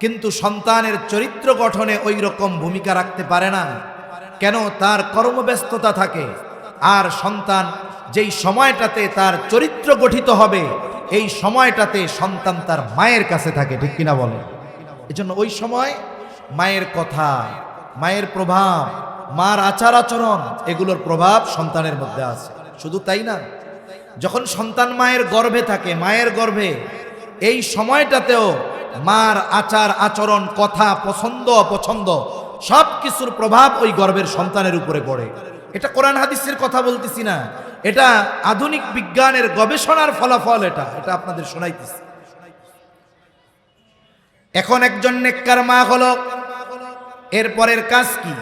কিন্তু সন্তানের চরিত্র গঠনে ওই রকম ভূমিকা রাখতে পারে না। কেন? তার কর্মব্যস্ততা থাকে। আর সন্তান যেই সময়টাতে তার চরিত্র গঠিত হবে, এই সময়টাতে সন্তান তার মায়ের কাছে থাকে, ঠিক কিনা বলে? এজন্য ওই সময় মায়ের কথা, মায়ের প্রভাব, মার আচার আচরণ, এগুলোর প্রভাব সন্তানের মধ্যে আছে। শুধু তাই না, যখন সন্তান মায়ের গর্ভে থাকে, মায়ের গর্ভে, এই সময়টাতেও মার আচার আচরণ, কথা, পছন্দ অপছন্দ সব কিছুর প্রভাব ওই গর্ভের সন্তানের উপরে পড়ে। এটা কোরআন হাদিসের কথা বলতেছি না, এটা আধুনিক বিজ্ঞানের গবেষণার ফলাফল। এটা আপনাদের শোনাইতেছি। এখন একজন নেককার মা হলো, এরপরের কাজ কি?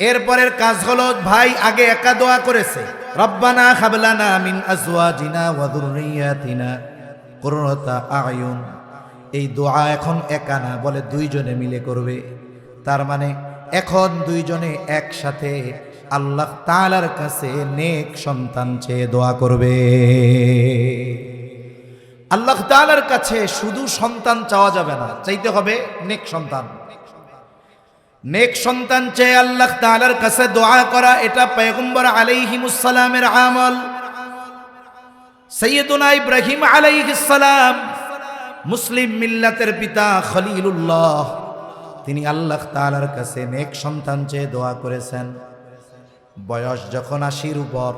এরপরের কাজ হলো, ভাই আগে একা দোয়া করেছে, রব্বানা হাব লানা মিন আজওয়াজিনা ওয়া যুররিয়াতিনা কুররাতা আয়ুন। এই দোয়া এখন একা না, বলে 2 জনে মিলে করবে। তার মানে এখন 2 জনে একসাথে আল্লাহ তাআলার কাছে নেক সন্তান চেয়ে দোয়া করবে। আল্লাহ তাআলার কাছে শুধু সন্তান চাওয়া যাবে না, চাইতে হবে নেক সন্তান। নেক সন্তান চেয়ে আল্লাহ তাআলার কাছে দোয়া করা, এটা পয়গম্বর আলাইহিমুস সালামের আমল। সাইয়্যিদুনা ইব্রাহিম আলাইহিস সালাম, মুসলিম মিল্লাতের পিতা খলিলুল্লাহ, তিনি আল্লাহ তাআলার কাছে নেক সন্তান চেয়ে দোয়া করেছেন। বয়স যখন 80-র উপর,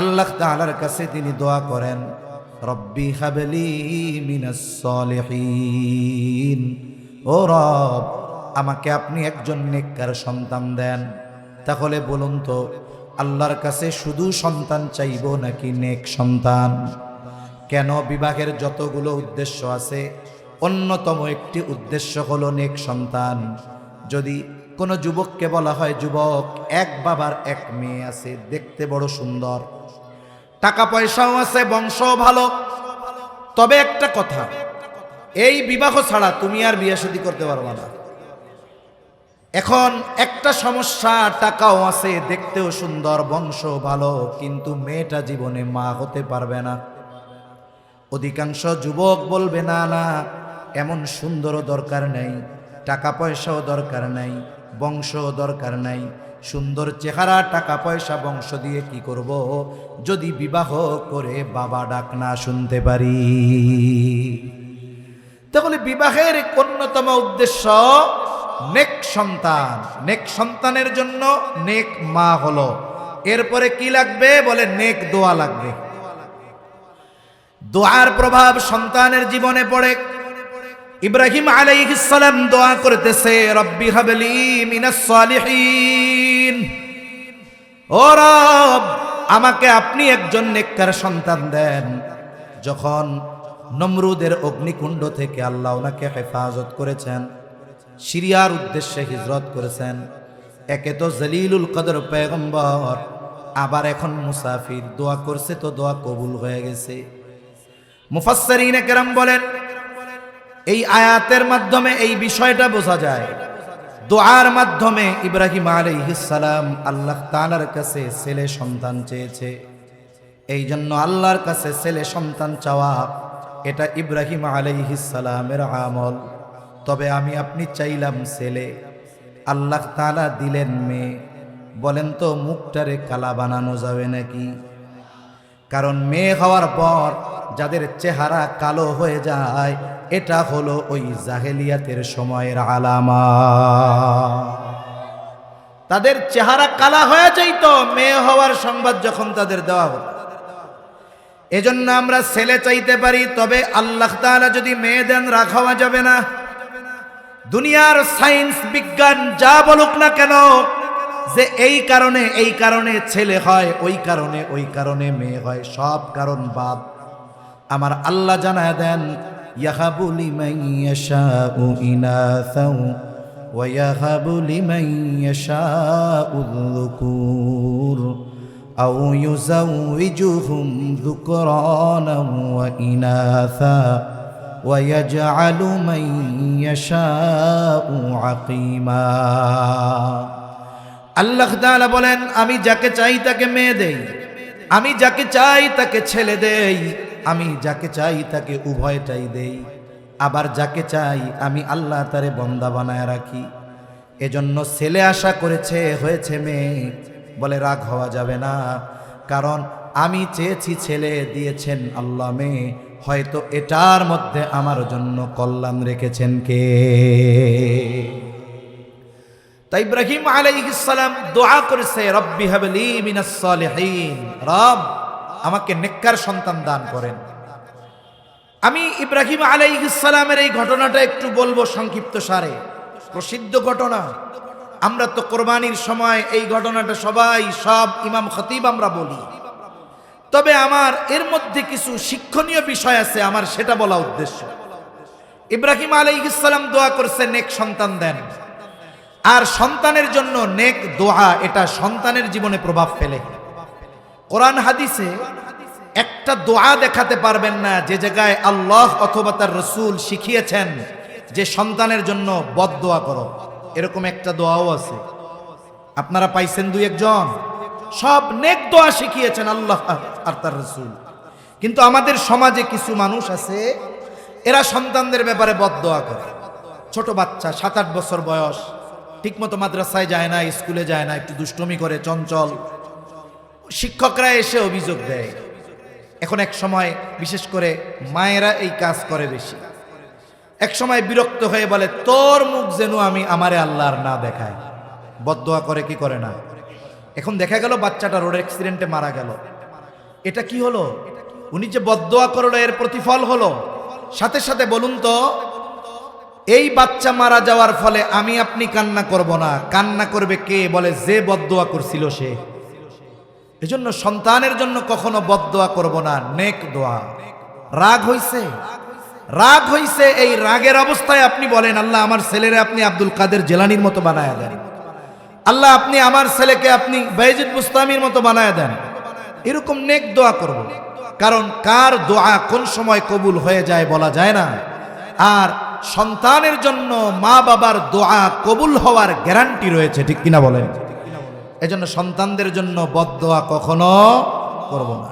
আল্লাহ তাআলার কাছে তিনি দোয়া করেন, রব্বি হাবলি মিনাস সলিহিন, ও রব আমাকে আপনি একজন নেককার সন্তান দেন। তাহলে বলুন তো, আল্লাহর কাছে শুধু সন্তান চাইব নাকি নেক সন্তান? কেন? বিবাহের যতগুলো উদ্দেশ্য আছে, অন্যতম একটি উদ্দেশ্য হলো নেক সন্তান। যদি কোনো যুবককে বলা হয়, যুবক, এক বাবার এক মেয়ে আছে, দেখতে বড় সুন্দর, টাকা পয়সাও আছে, বংশও ভালো, তবে একটা কথা, এই বিবাহ ছাড়া তুমি আর বিয়ে শাদী করতে পারবা না। এখন একটা সমস্যা, টাকাও আছে, দেখতেও সুন্দর, বংশ ভালো, কিন্তু মেয়েটা জীবনে মা হতে পারবে না। অধিকাংশ যুবক বলবে না না, এমন সুন্দরও দরকার নাই, টাকা পয়সাও দরকার নাই, বংশও দরকার নাই, সুন্দর চেহারা, টাকা পয়সা, বংশ দিয়ে কি করব যদি বিবাহ করে বাবা ডাক না শুনতে পারি। তাহলে বিবাহের অন্যতম উদ্দেশ্য নেক সন্তান, নেক সন্তানের জন্য নেক মা হলো। এরপরে কি লাগবে? বলে নেক দোয়া লাগবে। দোয়ার প্রভাব সন্তানের জীবনে পড়ে। ইব্রাহিম আলাইহিস সালাম দোয়া করতেছে, রব্বি হাবলি মিনাস সালিহিন, ও রব আমাকে আপনি একজন নেককার সন্তান দেন। যখন নমরুদের অগ্নিকুণ্ড থেকে আল্লাহ ওনাকে হেফাজত করেছেন, সিরিয়ার উদ্দেশ্যে হিজরত করেছেন, একে তো জলিলুল কদর পয়গম্বর, আবার এখন মুসাফির, দোয়া করছে তো দোয়া কবুল হয়ে গেছে। মুফাসসিরিনে কেরাম বলেন এই আয়াতের মাধ্যমে এই বিষয়টা বোঝা যায়, দোয়ার মাধ্যমে ইব্রাহিম আলাইহিস সালাম আল্লাহ তাআলার কাছে ছেলে সন্তান চেয়েছে। এই জন্য আল্লাহর কাছে ছেলে সন্তান চাওয়া এটা ইব্রাহিম আলাইহিস সালামের আমল। তবে আমি আপনি চাইলাম ছেলে, আল্লাহ তাআলা দিলেন মেয়ে, বলেন তো মুখটারে কালা বানানো যাবে নাকি? কারণ মেয়ে হওয়ার পর যাদের চেহারা কালো হয়ে যায়, এটা হলো ওই জাহেলিয়াতের সময়ের আলামা। তাদের চেহারা কালা হয়ে যাইত মেয়ে হওয়ার সংবাদ যখন তাদের দেওয়া হতো। এজন্য আমরা ছেলে চাইতে পারি, তবে আল্লাহ তাআলা যদি মেয়ে দেন রাগ হওয়া যাবে না। দুনিয়ার সায়েন্স বিজ্ঞান যা বলুক না কেন যে এই কারণে ছেলে হয়, ওই কারণে মেয়ে হয়, সব কারণ বাদ। আমার আল্লাহ জানায় দেন, ইয়াহাবু লিমান ইয়াশাউ ইনাসাও ওয়া ইয়াহাবু লিমান ইয়াশাউ যুকুর আও ইউযাউইজুহুম যুকরানাও ওয়া ইনাসা ওয়া ইয়াজআলু মান ইয়াশাউ আকীমা। আল্লাহ তাআলা বলেন, আমি যাকে চাই তাকে মেয়ে দেই, আমি যাকে চাই তাকে ছেলে দেই, আমি যাকে চাই তাকে উভয়টাই দেই, আবার যাকে চাই আমি আল্লাহ তারে বন্দা বানায় রাখি। এজন্য ছেলে আশা করেছে, হয়েছে মেয়ে, বলে রাগ হওয়া যাবে না। কারণ আমি চেয়েছি ছেলে, দিয়েছেন আল্লাহ মেয়ে, হয়তো এটার মধ্যে আমার জন্য কল্যাণ রেখেছেন কে? তাই ইব্রাহিম আলাইহিস সালাম দোয়া করেছে, রব্বি হাবলি মিনাস সালিহিন, রব আমাকে নেককার সন্তান দান করেন। আমি ইব্রাহিম আলাইহিস সালামের এই ঘটনাটা একটু বলবো সংক্ষিপ্ত সারে, প্রসিদ্ধ ঘটনা। আমরা তো কোরবানির সময় এই ঘটনাটা সব ইমাম খতিব আমরা বলি, তবে আমার এর মধ্যে কিছু শিক্ষণীয় বিষয় আছে, আমার সেটা বলা উদ্দেশ্য। ইব্রাহিম আলাইহিস সালাম দোয়া করছে নেক সন্তান দেন, আর সন্তানের জন্য নেক দোয়া এটা সন্তানের জীবনে প্রভাব ফেলে। কোরআন হাদিসে একটা দোয়া দেখাতে পারবেন না যে জায়গায় আল্লাহ অথবা তার রাসূল শিখিয়েছেন যে সন্তানের জন্য বদদোয়া করো, এরকম একটা দোয়াও আছে। আপনারা পাইছেন দুই একজন, সব নেক দোয়া শিখিয়েছেন আল্লাহ আর তার রাসূল। কিন্তু আমাদের সমাজে কিছু মানুষ আছে, এরা সন্তানদের ব্যাপারে বদদোয়া করে। ছোট বাচ্চা 7-8 বছর বয়স, ঠিকমতো মাদ্রাসায় যায় না, স্কুলে যায় না, একটু দুষ্টুমি করে, চঞ্চল। শিক্ষকরা এসে অভিযোগ দেয়। এখন এক সময় বিশেষ করে মায়েরা এই কাজ করে বেশি। এক সময় বিরক্ত হয়ে বলে, তোর মুখ যেন আমি আমারে আল্লাহর না দেখায়। বদদোয়া করে কি করে না? এখন দেখা গেল বাচ্চাটা রোড অ্যাক্সিডেন্টে মারা গেল। এটা কি হলো? উনি যে বদদোয়া করলো এর প্রতিফল হলো। সাথে সাথে বলুন তো, এই বাচ্চা মারা যাওয়ার ফলে আমি আপনি কান্না করব না, কান্না করবে কে? বলে যে বদদোয়া করছিল সে। এজন্য সন্তানের জন্য কখনো বদদোয়া করব না, নেক দোয়া। রাগ হইছে, এই রাগের অবস্থায় আপনি বলেন, আল্লাহ আমার ছেলেরে আপনি আব্দুল কাদের জেলানির মতো বানায়া দেন, আল্লাহ আপনি আমার ছেলেকে আপনি বাইজিদ বুস্তামির মতো বানায়া দেন। এরকম নেক দোয়া করব। কারণ কার দোয়া কোন সময় কবুল হয়ে যায় বলা যায় না। আর সন্তানের জন্য মা বাবার দোয়া কবুল হওয়ার গ্যারান্টি রয়েছে, ঠিক কিনা বলেন? এজন্য সন্তানদের জন্য বদদোয়া কখনো করব না।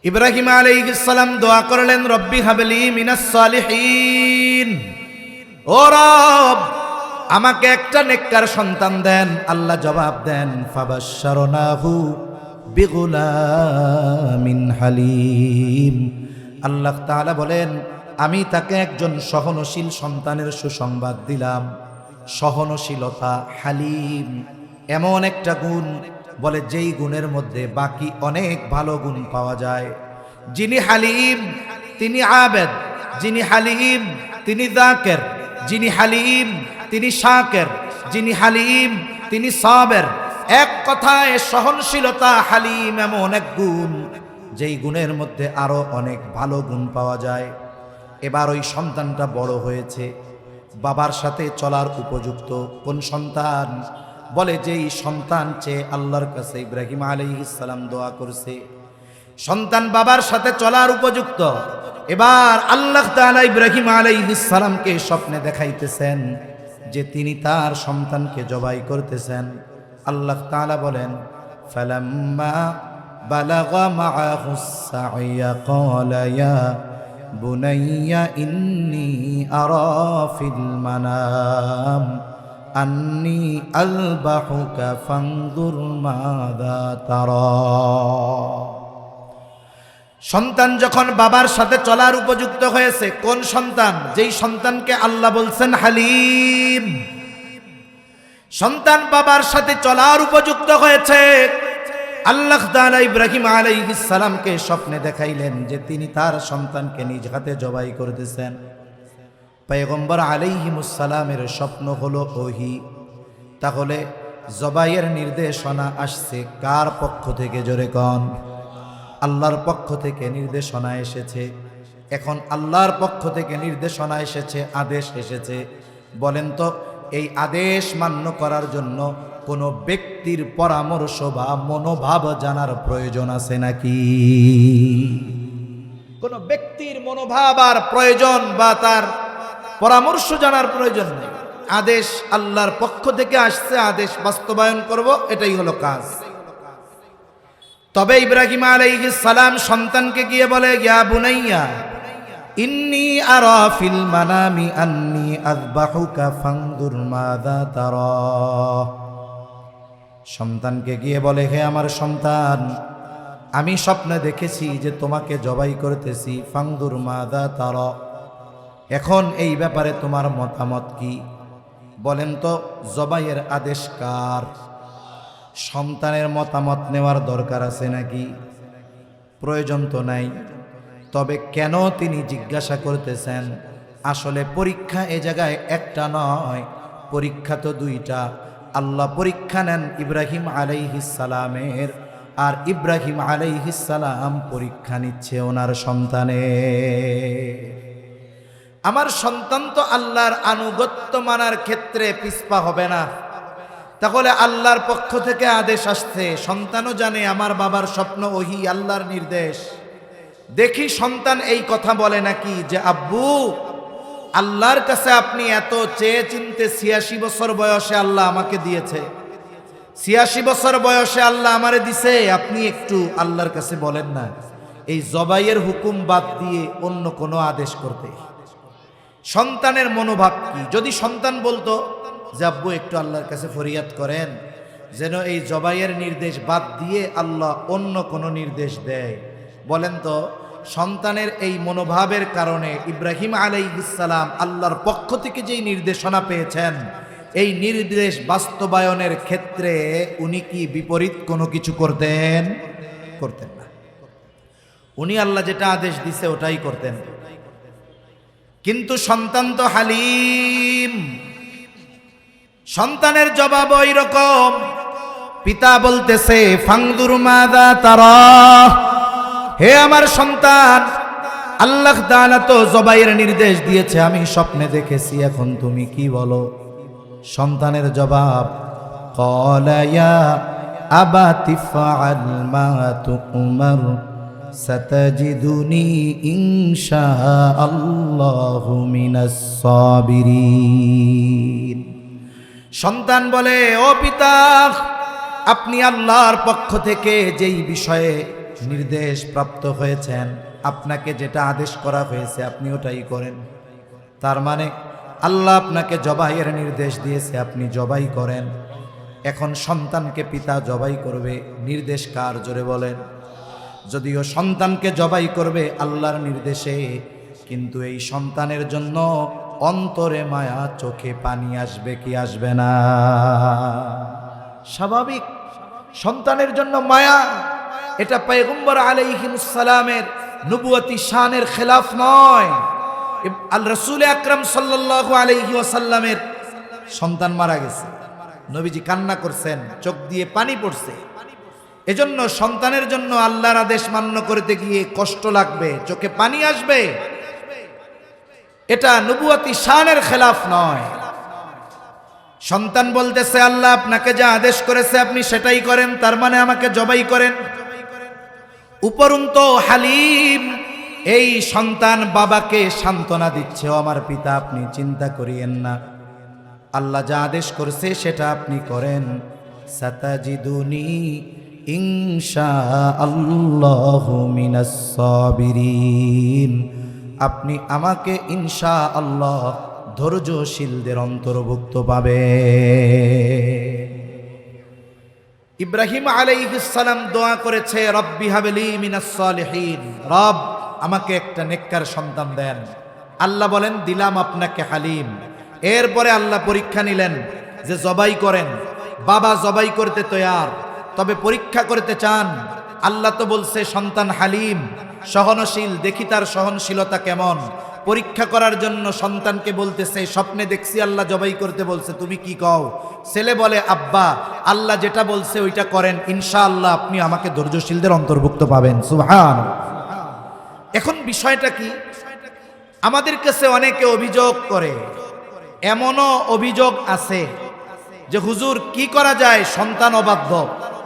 ইব্রাহিম আলাইহিস সালাম দোয়া করলেন, রব্বি হাবলি মিনাস সালিহিন, ও রব আমাকে একটা নেককার সন্তান দেন। আল্লাহ জবাব দেন, ফাবাশশারনাহু বিগুলামিন হালিম। আল্লাহ তাআলা বলেন, আমি তাকে একজন সহনশীল সন্তানের সুসংবাদ দিলাম। সহনশীলতা, হালিম এমন একটা গুণ, বলে যেই গুণের মধ্যে বাকি অনেক ভালো গুণ পাওয়া যায়। যিনি হালিম তিনি আবেদ, যিনি হালিম তিনি যাকির, যিনি হালিম তিনি শাকির, যিনি হালিম তিনি সাবের। এক কথায় সহনশীলতা, হালিম এমন এক গুণ যেই গুণের মধ্যে আরো অনেক ভালো গুণ পাওয়া যায়। এবার ওই সন্তানটা বড় হয়েছে, বাবার সাথে চলার উপযুক্ত। কোন সন্তান? বলে যেই সন্তান চেয়ে আল্লাহর কাছে ইব্রাহিম আলাইহিস সালাম দোয়া করছে, সন্তান বাবার সাথে চলার উপযুক্ত। এবার আল্লাহ তাআলা ইব্রাহিম আলাইহিস সালামকে স্বপ্নে দেখাইতেছেন যে তিনি তার সন্তানকে জবাই করতেছেন। আল্লাহ তাআলা বলেন, ফালাম্মা বালাগা মাআহুস সা'য়া ক্বালা ইয়া বুনাইয়া ইন্নী আরা ফিল মানাম আন্নী আযবাহুকা ফানজুর মাযা তারা। সন্তান যখন বাবার সাথে চলার উপযুক্ত হয়েছে, কোন সন্তান? যেই সন্তানকে আল্লাহ বলছেন হালিম। সন্তান বাবার সাথে চলার উপযুক্ত হয়েছে। আল্লাহ তাআলা ইব্রাহিম আলাইহিস সালামকে স্বপ্নে দেখাইলেন যে তিনি তার সন্তানকে নিজ হাতে জবাই করতেছেন। পয়গম্বর আলাইহিমুস সালামের স্বপ্ন হলো ওহী। তাহলে জবাইয়ের নির্দেশনা আসছে কার পক্ষ থেকে? জোরে কোন? আল্লাহর পক্ষ থেকে নির্দেশনা এসেছে। এখন আল্লাহর পক্ষ থেকে নির্দেশনা এসেছে, আদেশ এসেছে। বলেন তো, এই আদেশ মান্য করার জন্য কোনো ব্যক্তির পরামর্শ বা মনোভাব জানার প্রয়োজন আছে নাকি? কোনো ব্যক্তির মনোভাব আর প্রয়োজন বা তার পরামর্শ জানার প্রয়োজন নেই। আদেশ আল্লাহর পক্ষ থেকে আসছে, আদেশ বাস্তবায়ন করব, এটাই হলো কাজ। তবে ইব্রাহিম আলাইহিস সালাম সন্তানকে গিয়ে বলে, ইয়া বুনাইয়া ইন্নী আরা ফিল মানামি আন্নী আযবাহুকা ফানজুর মাযা তারা। সন্তানকে গিয়ে বলে, হে আমার সন্তান, আমি স্বপ্নে দেখেছি যে তোমাকে জবাই করতেছি। ফানজুর মাযা তারা, এখন এই ব্যাপারে তোমার মতামত কি? বলেন তো, জবাইয়ের আদেশ কার? সন্তানের মতামত নেওয়ার দরকার আছে নাকি? প্রয়োজন তো নাই। তবে কেন তিনি জিজ্ঞাসা করতেছেন? আসলে পরীক্ষা এ জায়গায় একটা নয়, পরীক্ষা তো দুইটা। আল্লাহ পরীক্ষা নেন ইব্রাহিম আলাইহিস সালামের, আর ইব্রাহিম আলাইহিস সালাম পরীক্ষা নিচ্ছে ওনার সন্তানের। আমার সন্তান তো আল্লাহর আনুগত্য মানার ক্ষেত্রে পিছপা হবে না। তাহলে আল্লাহর পক্ষ থেকে আদেশ আসছে, সন্তানও জানে আমার বাবার স্বপ্ন ওহী, আল্লাহর নির্দেশ। দেখি সন্তান এই কথা বলে নাকি যে আব্বু, আল্লাহর কাছে আপনি এত চেয়ে চিনতে ৮৬ বছর বয়সে আল্লাহ আমাকে দিয়েছে, ৮৬ বছর বয়সে আল্লাহ আমারে দিছে, আপনি একটু আল্লাহর কাছে বলেন না এই জবাইয়ের হুকুম বাদ দিয়ে অন্য কোনো আদেশ করতে। সন্তানের মনোভাব কি? যদি সন্তান বলতো যে আব্বু একটু আল্লাহর কাছে ফরিয়াদ করেন যেন এই জবাইয়ের নির্দেশ বাদ দিয়ে আল্লাহ অন্য কোনো নির্দেশ দেয়। বলেন তো, সন্তানের এই মনোভাবের কারণে ইব্রাহিম আলাইহিস সালাম আল্লাহর পক্ষ থেকে যেই নির্দেশনা পেয়েছেন, এই নির্দেশ বাস্তবায়নের ক্ষেত্রে উনি কি বিপরীত কোনো কিছু করতেন? করতেন না। উনি আল্লাহ যেটা আদেশ দিছে ওটাই করতেন। কিন্তু সন্তান তো হালিম, সন্তানের জবাব ওই রকম। পিতা বলতেছে, ফানজুর মাযা তারা, হে আমার সন্তান, আল্লাহ তাআলা তো জবাইয়ের নির্দেশ দিয়েছে, আমি স্বপ্নে দেখেছি, এখন তুমি কি বলো? সন্তানের জবাব, ক্বালা ইয়া আবাতি ফাআল মা তু'মার সাতাজিদুনি ইনশাআল্লাহু মিনাস সাবিরিন। সন্তান বলে, ও পিতা, আপনি আল্লাহর পক্ষ থেকে যেই বিষয়ে নির্দেশ প্রাপ্ত হয়েছেন, আপনাকে যেটা আদেশ করা হয়েছে আপনি ওটাই করেন। তার মানে আল্লাহ আপনাকে জবাইয়ের নির্দেশ দিয়েছে, আপনি জবাই করেন। এখন সন্তানকে পিতা জবাই করবে, নির্দেশ কার? জোরে বলেন। যদিও সন্তানকে জবাই করবে আল্লাহর নির্দেশে, কিন্তু এই সন্তানের জন্য অন্তরে মায়া, চোখে পানি আসবে কি আসবে না? স্বাভাবিক, সন্তানের জন্য মায়া। এটা পয়গম্বর আলাইহিস সালামের নবুয়তি শানের খেলাফ নয়। আল রাসূল আকরাম সাল্লাল্লাহু আলাইহি ওয়াসাল্লামের সন্তান মারা গেছে, নবীজি কান্না করছেন, চোখ দিয়ে পানি পড়ছে। এজন্য সন্তানের জন্য আল্লাহর আদেশ মান্য করতে গিয়ে কষ্ট লাগবে, চোখে পানি আসবে। এটা নবুয়তি শানের খেলাফ নয়। সন্তান বলতেছে, আল্লাহ আপনাকে যা আদেশ করেছে আপনি সেটাই করেন, তার মানে আমাকে জবাই করেন। উপরন্তু হালিম এই সন্তান বাবাকে সান্ত্বনা দিচ্ছে, ও আমার পিতা, আপনি চিন্তা করিয়েন না, আল্লাহ যা আদেশ করেছে সেটা আপনি করেন। সাতাজিদুনি ইনশাআল্লাহু মিনাস সাবিরিন। আপনি আমাকে ইনশাআল্লাহ ধৈর্যশীলদের অন্তর্ভুক্ত পাবে। ইব্রাহিম আলাইহিস সালাম দোয়া করেছে, রব্বি হাবলি মিনাস সালিহিন, রব আমাকে একটা নেককার সন্তান দেন। আল্লাহ বলেন, দিলাম আপনাকে হালিম। এরপরে আল্লাহ পরীক্ষা নিলেন যে জবাই করেন। বাবা জবাই করতে তৈয়ার, তবে পরীক্ষা করতে চান। আল্লাহ তো বলছে সন্তান হালিম, সহনশীল, দেখি তার সহনশীলতা কেমন। পরীক্ষা করার জন্য সন্তানকে বলতেছে, স্বপ্নে দেখছি আল্লাহ জবাই করতে বলছে, তুমি কি কও? ছেলে বলে, আব্বা আল্লাহ যেটা বলছে ওইটা করেন, ইনশাআল্লাহ আপনি আমাকে ধৈর্যশীলদের অন্তর্ভুক্ত পাবেন। সুবহানাল্লাহ। এখন বিষয়টা কি? আমাদের কাছে অনেকে অভিযোগ করে, এমনও অভিযোগ আছে যে হুজুর কি করা যায়, সন্তান অবাধ্য।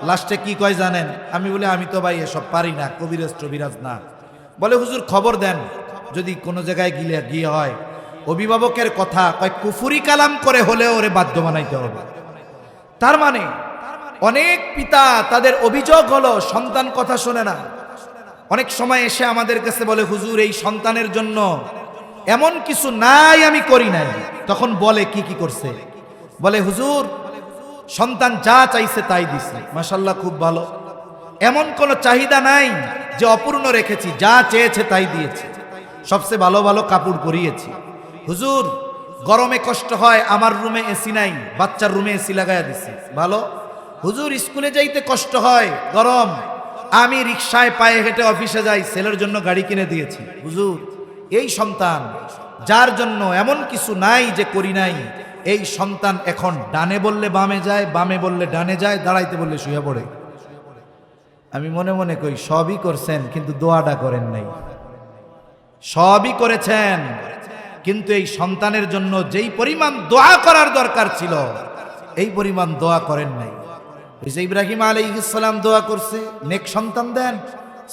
লাস্টে কি কয় জানেন? আমি বলে, আমি তো ভাই এসব পারি না, কবিরাজ টবিরাজ না। বলে, হুজুর খবর দেন, যদি কোনো জায়গায় গিয়ে হয় অভিভাবকের কথা কয় কুফরি কালাম করে হলেও ওরে বাধ্য বানাইতে হবে। তার মানে অনেক পিতা তাদের অভিযোগ হলো সন্তান কথা শোনে না। অনেক সময় এসে আমাদের কাছে বলে, হুজুর এই সন্তানের জন্য এমন কিছু নাই আমি করি নাই। তখন বলে, কি কি করছে? বলে, হুজুর সন্তান যা চাইছে তাই দিছি, মাশাআল্লাহ খুব ভালো, এমন কোনো চাহিদা নাই যে অপূর্ণ রেখেছি, যা চেয়েছে তাই দিয়েছি, সবচেয়ে ভালো ভালো কাপড় পরিয়েছি। হুজুর গরমে কষ্ট হয়, আমার রুমে এসি নাই, বাচ্চার রুমে এসি লাগাইয়া দিছি, ভালো। হুজুর স্কুলে যাইতে কষ্ট হয়, গরম, আমি রিকশায় পায়ে হেঁটে অফিসে যাই, ছেলের জন্য গাড়ি কিনে দিয়েছি। হুজুর এই সন্তান যার জন্য এমন কিছু নাই যে করি নাই, এই সন্তান এখন ডানে বললে বামে যায়, বামে বললে ডানে যায়, দাঁড়াইতে বললে শুয়ে পড়ে। আমি মনে মনে কই, সবই করছেন কিন্তু দোয়াটা করেন নাই। সবই করেছেন কিন্তু এই সন্তানের জন্য যেই পরিমাণ দোয়া করার দরকার ছিল এই পরিমাণ দোয়া করেন নাই। ইব্রাহিম আলাইহিস সালাম দোয়া করছে, নেক সন্তান দেন,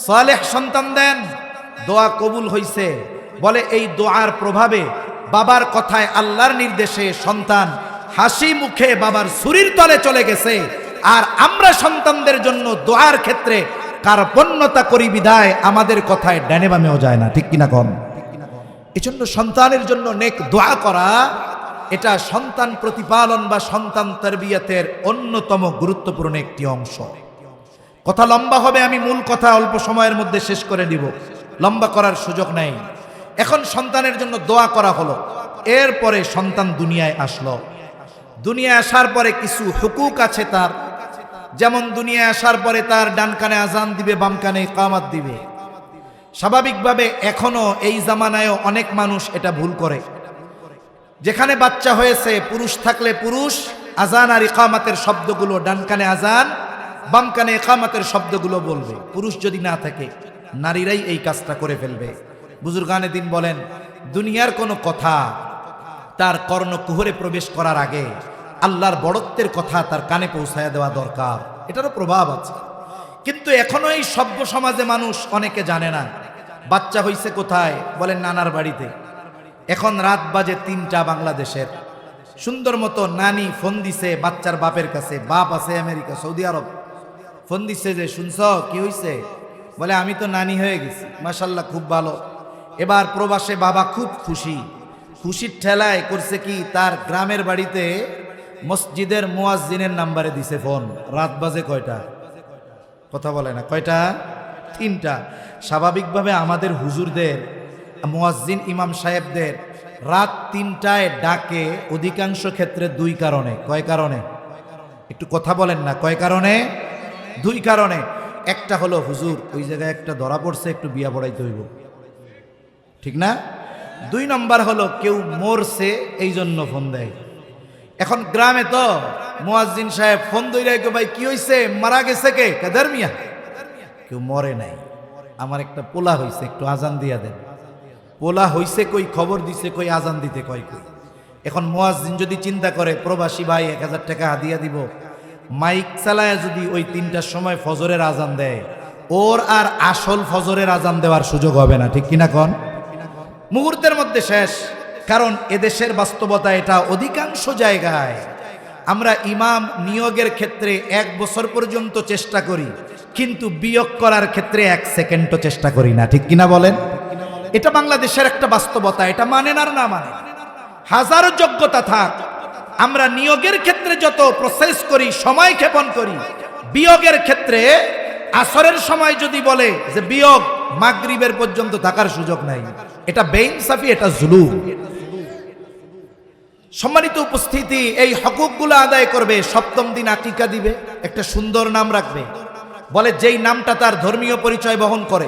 সালেহ সন্তান দেন, দোয়া কবুল হইছে। বলে এই দোয়ার প্রভাবে বাবার কথায় আল্লাহর নির্দেশে সন্তান হাসি মুখে বাবার ছুরির তলে চলে গেছে। আর আমরা সন্তানদের জন্য দোয়ার ক্ষেত্রে কার্পণ্যতা করি বিধায় আমাদের কথায় ডানে বামেও যায় না, ঠিক কিনা কম? এজন্য সন্তানের জন্য নেক দোয়া করা এটা সন্তান প্রতিপালন বা সন্তান তারবিয়াতের অন্যতম গুরুত্বপূর্ণ একটি অংশ। কথা লম্বা হবে, আমি মূল কথা অল্প সময়ের মধ্যে শেষ করে দিব, লম্বা করার সুযোগ নাই। এখন সন্তানের জন্য দোয়া করা হলো, এরপরে সন্তান দুনিয়ায় আসলো। দুনিয়ায় আসার পরে কিছু হুকুক আছে তার, যেমন দুনিয়ায় আসার পরে তার ডান কানে আজান দিবে, বাম কানে ইকামত দিবে। স্বাভাবিকভাবে এখনো এই জামানায়ও অনেক মানুষ এটা ভুল করে। যেখানে বাচ্চা হয়েছে, পুরুষ থাকলে পুরুষ আজান আর ইকামতের শব্দগুলো ডান কানে আজান, বাম কানে ইকামতের শব্দগুলো বলবে। পুরুষ যদি না থাকে নারীরাই এই কাজটা করে ফেলবে। বুজুর্গানে দিন বলেন, দুনিয়ার কোনো কথা তার কর্ণকুহরে প্রবেশ করার আগে আল্লাহর বড়ত্বের কথা তার কানে পৌঁছায়া দেওয়া দরকার, এটারও প্রভাব আছে। কিন্তু এখনো এই সভ্য সমাজে মানুষ অনেকে জানে না বাচ্চা হইছে কোথায়, বলেন নানার বাড়িতে। এখন রাত বাজে 3টা বাংলাদেশের। সুন্দর মতো নানি ফোন দিছে বাচ্চার বাপের কাছে, বাপ আছে আমেরিকা সৌদি আরব। ফোন দিছে যে শুনছ কি হইছে, বলে আমি তো নানি হয়ে গেছি, মাশাল্লাহ খুব ভালো। এবার প্রবাসে বাবা খুব খুশি, খুশির ঠেলায় করছে কি, তার গ্রামের বাড়িতে মসজিদের মুয়াজ্জিনের নাম্বারে দিছে ফোন। রাত বাজে কয়টা, কথা বলে না, কয়টা, 3টা। স্বাভাবিকভাবে আমাদের হুজুরদের মুয়াজ্জিন ইমাম সাহেবদের রাত 3টায় ডাকে অধিকাংশ ক্ষেত্রে 2 কারণে। কয় কারণে, একটু কথা বলেন না, কয় কারণে, 2 কারণে। একটা হলো হুজুর ওই জায়গায় একটা ধরা পড়ছে, একটু বিয়া পড়াইতে হইব, ঠিক না। 2 নম্বর হলো কেউ মরছে, এই জন্য ফোন দেয়। এখন গ্রামে তো মুয়াজ্জিন সাহেব ফোন ধরে কে, ভাই কি হইছে, মারা গেছে কে, কাদের মিয়া, কেউ মরে নাই, আমার একটা পোলা হইছে, একটু আজান দিয়া দেন। পোলা হইছে কই, খবর দিছে কই, আজান দিতে কই কই। এখন মুয়াজ্জিন যদি চিন্তা করে প্রবাসী ভাই 1000 টাকা হাদিয়া দিব, মাইক চালায় যদি ওই 3টার সময় ফজরের আজান দেয়, ওর আর আসল ফজরের আজান দেওয়ার সুযোগ হবে না, ঠিক কিনা কোন, মুহূর্তের মধ্যে শেষ। কারণ এদেশের বাস্তবতা এটা, অধিকাংশ জায়গায় আমরা ইমাম নিয়োগের ক্ষেত্রে 1 বছর পর্যন্ত চেষ্টা করি, কিন্তু বিয়োগ করার ক্ষেত্রে 1 সেকেন্ডও চেষ্টা করি না, ঠিক কিনা বলেন। এটা বাংলাদেশের একটা বাস্তবতা, এটা মানেন আর না মানে, হাজারো যোগ্যতা থাক, আমরা নিয়োগের ক্ষেত্রে যত প্রসেস করি, সময় ক্ষেপণ করি, বিয়োগের ক্ষেত্রে আসরের সময় যদি বলে যে বিয়োগ, মাগরিবের পর্যন্ত থাকার সুযোগ নাই। এটা বেইনসাফি, এটা জুলুম। সম্মানিত উপস্থিতি, এই হকুকগুলো আদায় করবে, 7ম দিন আকিকা দিবে, একটা সুন্দর নাম রাখবে, বলে যেই নামটা তার ধর্মীয় পরিচয় বহন করে।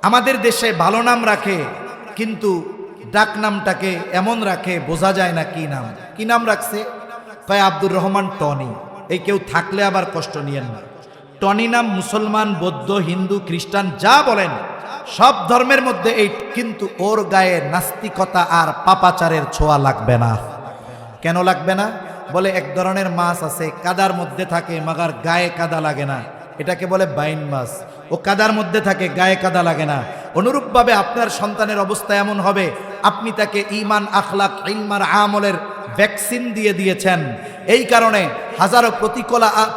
আমাদের দেশে ভালো নাম রাখে, কিন্তু ডাক নামটাকে এমন রাখে বোঝা যায় না কি নাম। কি নাম রাখছে, কয় আব্দুর রহমান টনি। এই কেউ থাকলে আবার কষ্ট নিয়েন না, টনি নাম মুসলমান, বৌদ্ধ, হিন্দু, খ্রিস্টান যা বলেন সব ধর্মের মধ্যে এই, কিন্তু ওর গায়ে নাস্তিকতা আর পাপাচারের ছোঁয়া লাগবে না। কেন লাগবে না, বলে এক ধরনের মাছ আছে কাদার মধ্যে থাকে মাগার গায়ে কাদা লাগে না, এটাকে বলে বাইন মাছ। ও কাদার মধ্যে থাকে, গায়ে কাদা লাগে না। অনুরূপভাবে আপনার সন্তানের অবস্থা এমন হবে, আপনি তাকে ঈমান, আখলাক, ইলম আর আমলের ভ্যাকসিন দিয়ে দিয়েছেন। এই কারণে হাজারো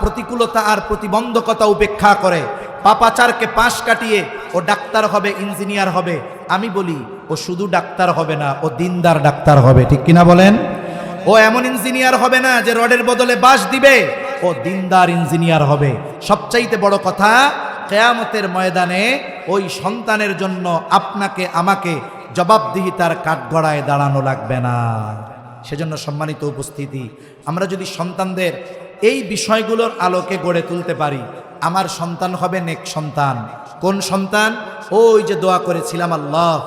প্রতিকূলতা আর প্রতিবন্ধকতা উপেক্ষা করে পাপাচারকে পাশ কাটিয়ে ও ডাক্তার হবে, ইঞ্জিনিয়ার হবে। আমি বলি ও শুধু ডাক্তার হবে না, ও দিনদার ডাক্তার হবে, ঠিক কিনা বলেন। ও এমন ইঞ্জিনিয়ার হবে না যে রডের বদলে বাঁশ দিবে, ও দিনদার ইঞ্জিনিয়ার হবে। সবচাইতে বড় কথা, কিয়ামতের ময়দানে ওই সন্তানের জন্য আপনাকে আমাকে জবাবদিহিতার কাঠগড়ায় দাঁড়ানো লাগবে না। সেজন্য সম্মানিত উপস্থিতি, আমরা যদি সন্তানদের এই বিষয়গুলোর আলোকে গড়ে তুলতে পারি, আমার সন্তান হবে নেক সন্তান। কোন সন্তান, ওই যে দোয়া করেছিলাম, আল্লাহ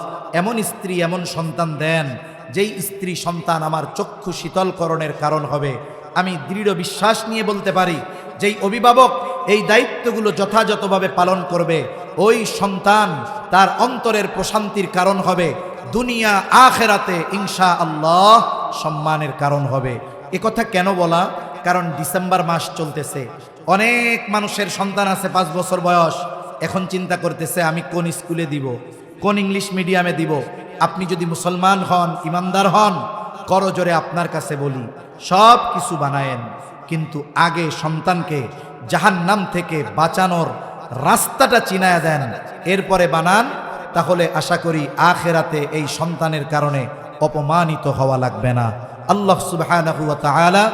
এমন স্ত্রী, এমন সন্তান দেন যেই স্ত্রী সন্তান আমার চক্ষু শীতলকরণের কারণ হবে। আমি দৃঢ় বিশ্বাস নিয়ে বলতে পারি, যেই অভিভাবক এই দায়িত্বগুলো যথাযথভাবে পালন করবে, ওই সন্তান তার অন্তরের প্রশান্তির কারণ হবে, দুনিয়া আখেরাতে ইনশাআল্লাহ সম্মানের কারণ হবে। এ কথা কেন বলা, কারণ ডিসেম্বর মাস চলতেছে, অনেক মানুষের সন্তান আছে 5 বছর বয়স, এখন চিন্তা করতেছে আমি কোন স্কুলে দিব, কোন ইংলিশ মিডিয়ামে দিব। আপনি যদি মুসলমান হন, ইমানদার হন, করজোরে আপনার কাছে বলি সব কিছু বানায়েন, কিন্তু আগে সন্তানকে জাহান্নাম থেকে বাঁচানোর রাস্তাটা চিনায়া দেন, এরপরে বানান। তাহলে আশা করি আখেরাতে এই সন্তানের কারণে অপমানিত হওয়া লাগবে না। আল্লাহ সুবহানাহু ওয়া তাআলা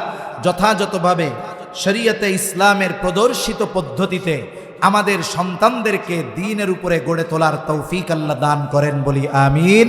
যথাযথভাবে শরীয়তে ইসলামের প্রদর্শিত পদ্ধতিতে আমাদের সন্তানদেরকে দ্বীনের উপরে গড়ে তোলার তৌফিক আল্লাহ দান করেন, বলি আমিন।